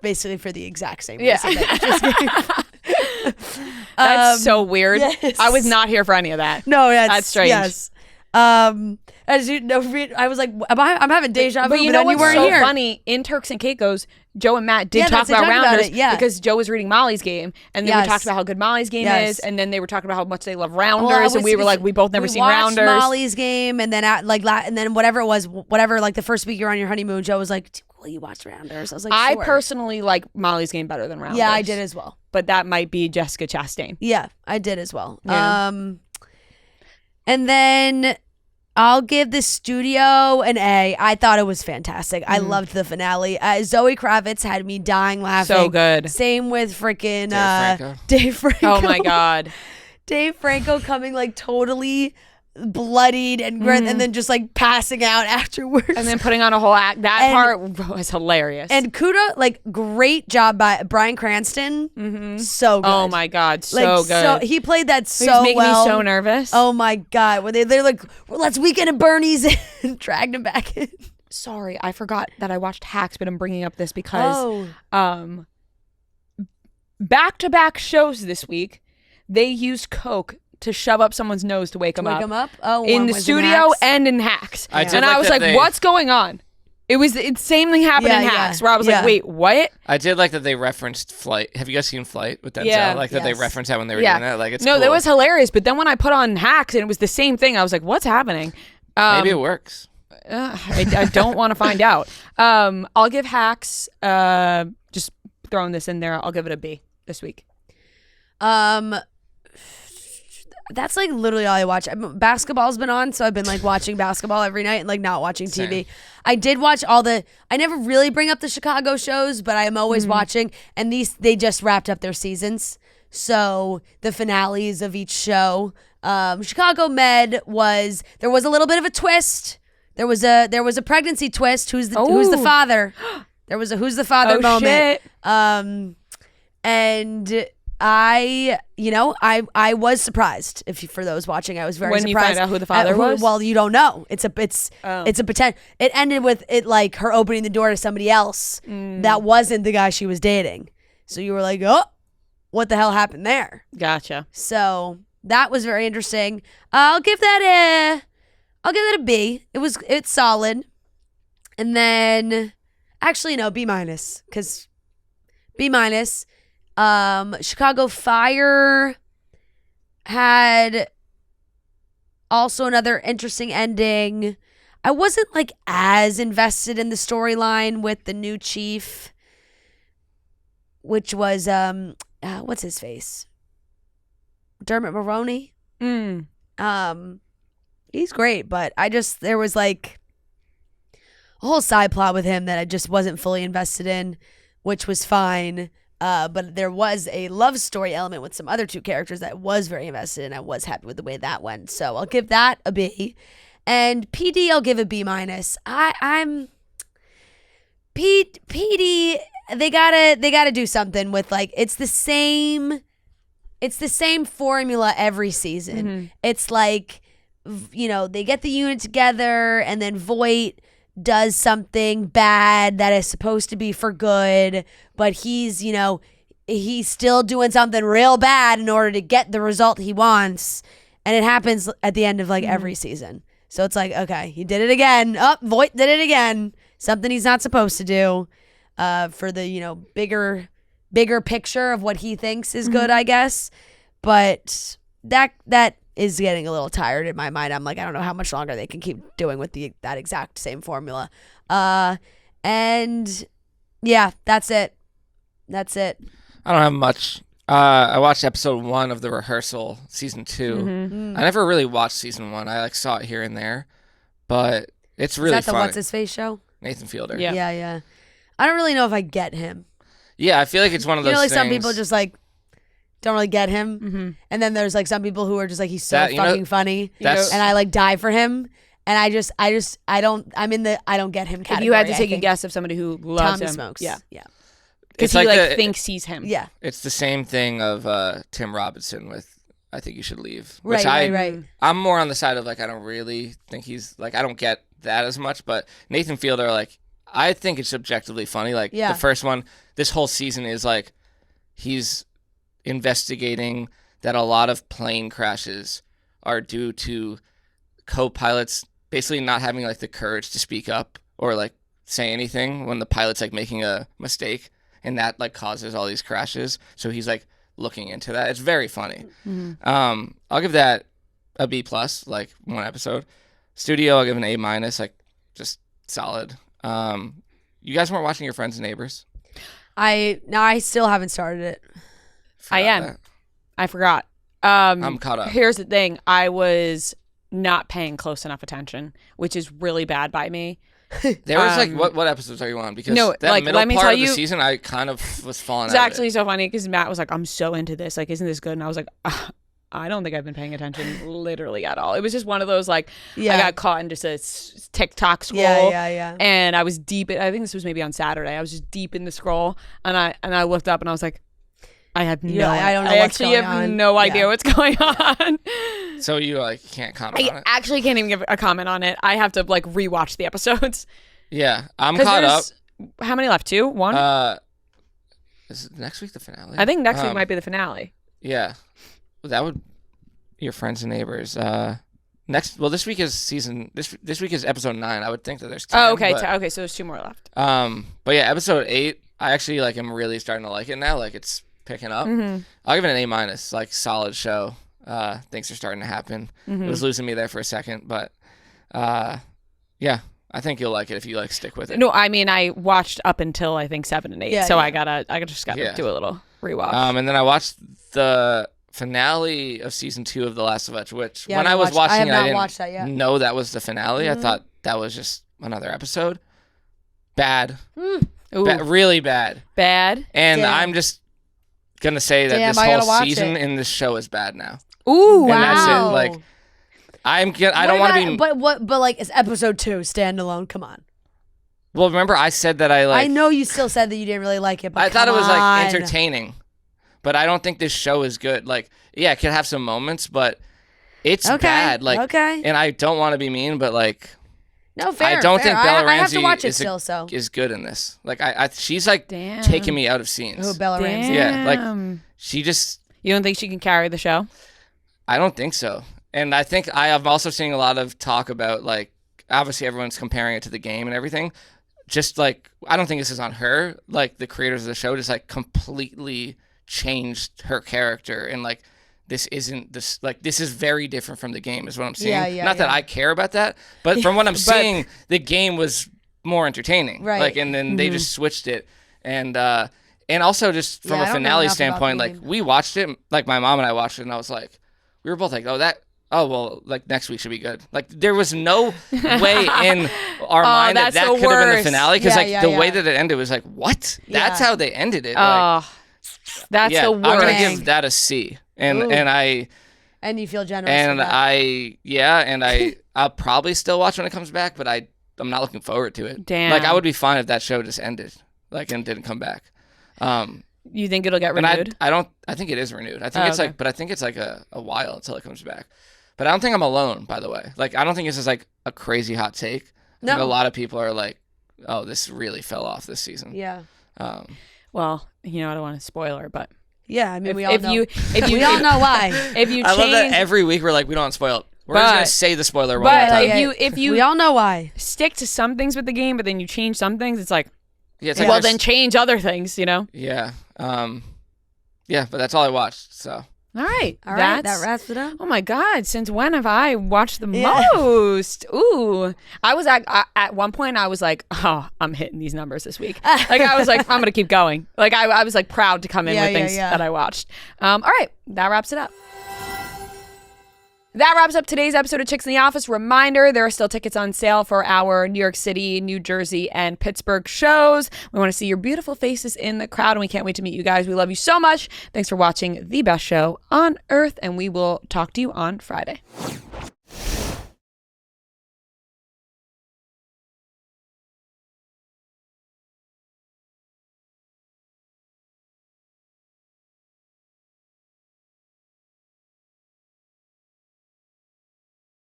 basically for the exact same Yeah. reason that you just gave. That's so weird. yes. I was not here for any of that. No, that's That's strange. Yes. As you know, I was like, I'm having deja vu, but you know what's weren't so here. funny? In Turks and Caicos, Joe and Matt did Yeah, talk they about talked about Rounders it, yeah. because Joe was reading Molly's game, and then we Yes. talked about how good Molly's game Yes. is, and then they were talking about how much they love Rounders, Well, and we were like, we both never seen watched Rounders. Molly's game, and then and then whatever it was, like the first week you're on your honeymoon, Joe was like, "Will you watch Rounders?" I was like, I sure. personally like Molly's game better than Rounders. Yeah, I did as well. But that might be Jessica Chastain. Yeah, I did as well. Yeah. And then I'll give the studio an A. I thought it was fantastic. I loved the finale. Zoe Kravitz had me dying laughing. So good. Same with freaking Franco. Dave Franco. Oh my God. Dave Franco coming like totally bloodied and and then just like passing out afterwards. And then putting on a whole act. That part was hilarious. And kudos, like great job by Bryan Cranston. So good. oh my God, so Like, good. So he played that He so was making well. me so nervous. Oh my God. When they're like, well, let's Weekend at Bernie's and dragged him back in. Sorry, I forgot that I watched Hacks, but I'm bringing up this because back-to-back shows this week, they used Coke to shove up someone's nose to wake them up. Oh, In one the was studio Hacks. and in Hacks. I did And like I was that like, what's going on? It was the same thing happened in Yeah, Hacks yeah, where I was yeah. like, wait, what? I did like that they referenced Flight. Have you guys seen Flight with Denzel? Yeah. Like that they Yes. referenced that when they were Yeah. doing that. Like it's No, cool. that was hilarious. But then when I put on Hacks and it was the same thing, I was like, what's happening? Maybe it works. I don't want to find out. I'll give Hacks, just throwing this in there, I'll give it a B this week. That's like literally all I watch. Basketball's been on, so I've been like watching basketball every night and like not watching TV. Same. I did watch I never really bring up the Chicago shows, but I am always watching. And they just wrapped up their seasons, so the finales of each show. Chicago Med there was a little bit of a twist. There was a pregnancy twist. Who's the father? There was a who's the father Oh, moment. shit. And I was surprised. For those watching, I was very When surprised. you find out who the father was? Well, you don't know. It's a pretend. It ended with it like her opening the door to somebody else that wasn't the guy she was dating. So you were like, oh, what the hell happened there? Gotcha. So that was very interesting. I'll give that a B. It's solid. And then actually no, B-, because B-. Chicago Fire had also another interesting ending. I wasn't like as invested in the storyline with the new chief, which was what's his face? Dermot Mulroney. He's great, but there was like a whole side plot with him that I just wasn't fully invested in, which was fine. But there was a love story element with some other two characters that I was very invested in. I was happy with the way that went. So I'll give that a B. And PD, I'll give a B-. I'm PD. They gotta do something with like it's the same formula every season. It's like, they get the unit together and then Voight does something bad that is supposed to be for good, but he's still doing something real bad in order to get the result he wants, and it happens at the end of like every season. So it's like, okay, he did it again. Voight did it again. Something he's not supposed to do, for the bigger picture of what he thinks is good, I guess. But that is getting a little tired in my mind. I'm like, I don't know how much longer they can keep doing with that exact same formula. And yeah, that's it. I don't have much. I watched episode 1 of The Rehearsal, season 2. I never really watched season 1. I saw it here and there, but it's really Is that the funny. What's His Face show? Nathan Fielder. Yeah. Yeah. I don't really know if I get him. Yeah, I feel like it's one of those like things. some people just like don't really get him, and then there's like some people who are just like he's so fucking funny, that's- and I like die for him, and I don't get him category. If you had to I take a think guess of somebody who loves Tommy him. Smokes. Yeah. It's Because he like the- thinks he's him. Yeah. It's the same thing of Tim Robinson with I Think You Should Leave. Right, Which right. I'm more on the side of like I don't really think he's like I don't get that as much, but Nathan Fielder, like I think it's objectively funny. Like Yeah. the first one, this whole season is like he's investigating that a lot of plane crashes are due to co-pilots basically not having like the courage to speak up or like say anything when the pilot's like making a mistake, and that like causes all these crashes. So he's like looking into that. It's very funny. I'll give that a B+, like one episode. Studio, I'll give an A-, like just solid. You guys weren't watching your Friends and Neighbors? I still haven't started it. I am. That. I forgot. I'm caught up. Here's the thing. I was not paying close enough attention, which is really bad by me. There was like, what episodes are you on? Because No, that like, middle let me part tell of the you- season, I kind of was falling It's out actually of it. so funny because Matt was like, I'm so into this. Like, isn't this good? And I was like, I don't think I've been paying attention literally at all. It was just one of those, like, Yeah. I got caught in just a TikTok scroll. Yeah. And I was deep. I think this was maybe on Saturday. I was just deep in the scroll. And I looked up and I was like, I don't know. I don't know I what's actually going have on. no idea Yeah. what's going on. So you like can't comment on I it? actually can't even give a comment on it. I have to like rewatch the episodes. Yeah, I'm 'Cause caught up. there's- How many left? 2? 1? Is it next week the finale? I think next week might be the finale. Yeah, well, that would your Friends and Neighbors. This week is season. This week is episode 9. I would think that there's 10. Oh, okay. But, Okay, so there's 2 more left. but yeah, episode 8. I actually like. am really starting to like it now. Like it's picking up. Mm-hmm. I'll give it an A-. Like solid show. Things are starting to happen. Mm-hmm. It was losing me there for a second, but yeah, I think you'll like it if you like stick with it. No, I mean I watched up until I think 7 and 8, Yeah, so yeah. I just gotta Yeah. do a little rewatch. And then I watched the finale of season 2 of The Last of Us, which Yeah, when I I was watched- I watching have it, not I didn't watched that yet. know that was the finale. I thought that was just another episode. Bad. Ooh, Really bad. bad. And Damn. I'm just going to say that Damn, this I gotta whole watch season it. in this show is bad now. Ooh, And that's it. Wow. Like, I don't want to be... But like it's episode 2 standalone. Come on. Well, remember I said that I know you still said that you didn't really like it, but I thought it was come like on. entertaining, but I don't think this show is good. Like, yeah, it could have some moments, but it's Okay, bad. Like, okay. and I don't want to be mean, but like, No, fair. I don't fair. think Bella I have to Ramsey watch it is still. So is good in this. Like, she's like Damn. taking me out of scenes. oh, Bella Ramsey. Yeah, like Damn. she just. You don't think she can carry the show? I don't think so, and I think I am also seeing a lot of talk about like obviously everyone's comparing it to the game and everything. Just like I don't think this is on her. Like the creators of the show just like completely changed her character and like this isn't this like this is very different from the game is what I'm seeing. Yeah, Not that I care about that, but from what I'm seeing, the game was more entertaining. Right. Like and then they just switched it and also just from Yeah, I a don't know finale enough about standpoint, the like game. we watched it, like my mom and I watched it, and I was like, we were both like, oh well, like next week should be good. Like there was no way in our mind that that's could the have been the worst. finale because Yeah, like yeah, the yeah. way that it ended was like what? That's Yeah. how they ended it. Like, Oh, that's yeah, the I'm gonna worst. give that a C. And Ooh. and you feel generous. with that. I'll probably still watch when it comes back, but I'm not looking forward to it. Damn. Like I would be fine if that show just ended, like and didn't come back. You think it'll get And renewed? I think it is renewed. I think it's okay. like, but I think it's like a while until it comes back. But I don't think I'm alone, by the way. Like, I don't think this is like a crazy hot take. I think No. a lot of people are like, oh, this really fell off this season. Yeah. Well, you know, I don't want to spoiler, but Yeah. I mean, we if, all if know. you we all know why. if you I love that change, every week we're like, we don't spoil it. We're just gonna But- say the spoiler one more but time. if you we all know why. stick to some things with the game, but then you change some things, it's like, Yeah, it's well, like then change other things. You know? yeah, yeah. But that's all I watched. So All right. All right. That's- That wraps it up. Oh my God! Since when have I watched the Yeah. most? Ooh, I was at one point I was like, oh, I'm hitting these numbers this week. Like I was like, I'm gonna keep going. Like I was like proud to come in Yeah, with yeah, things yeah. that I watched. All right, that wraps it up. That wraps up today's episode of Chicks in the Office. Reminder, there are still tickets on sale for our New York City, New Jersey, and Pittsburgh shows. We want to see your beautiful faces in the crowd, and we can't wait to meet you guys. We love you so much. Thanks for watching the best show on earth, and we will talk to you on Friday.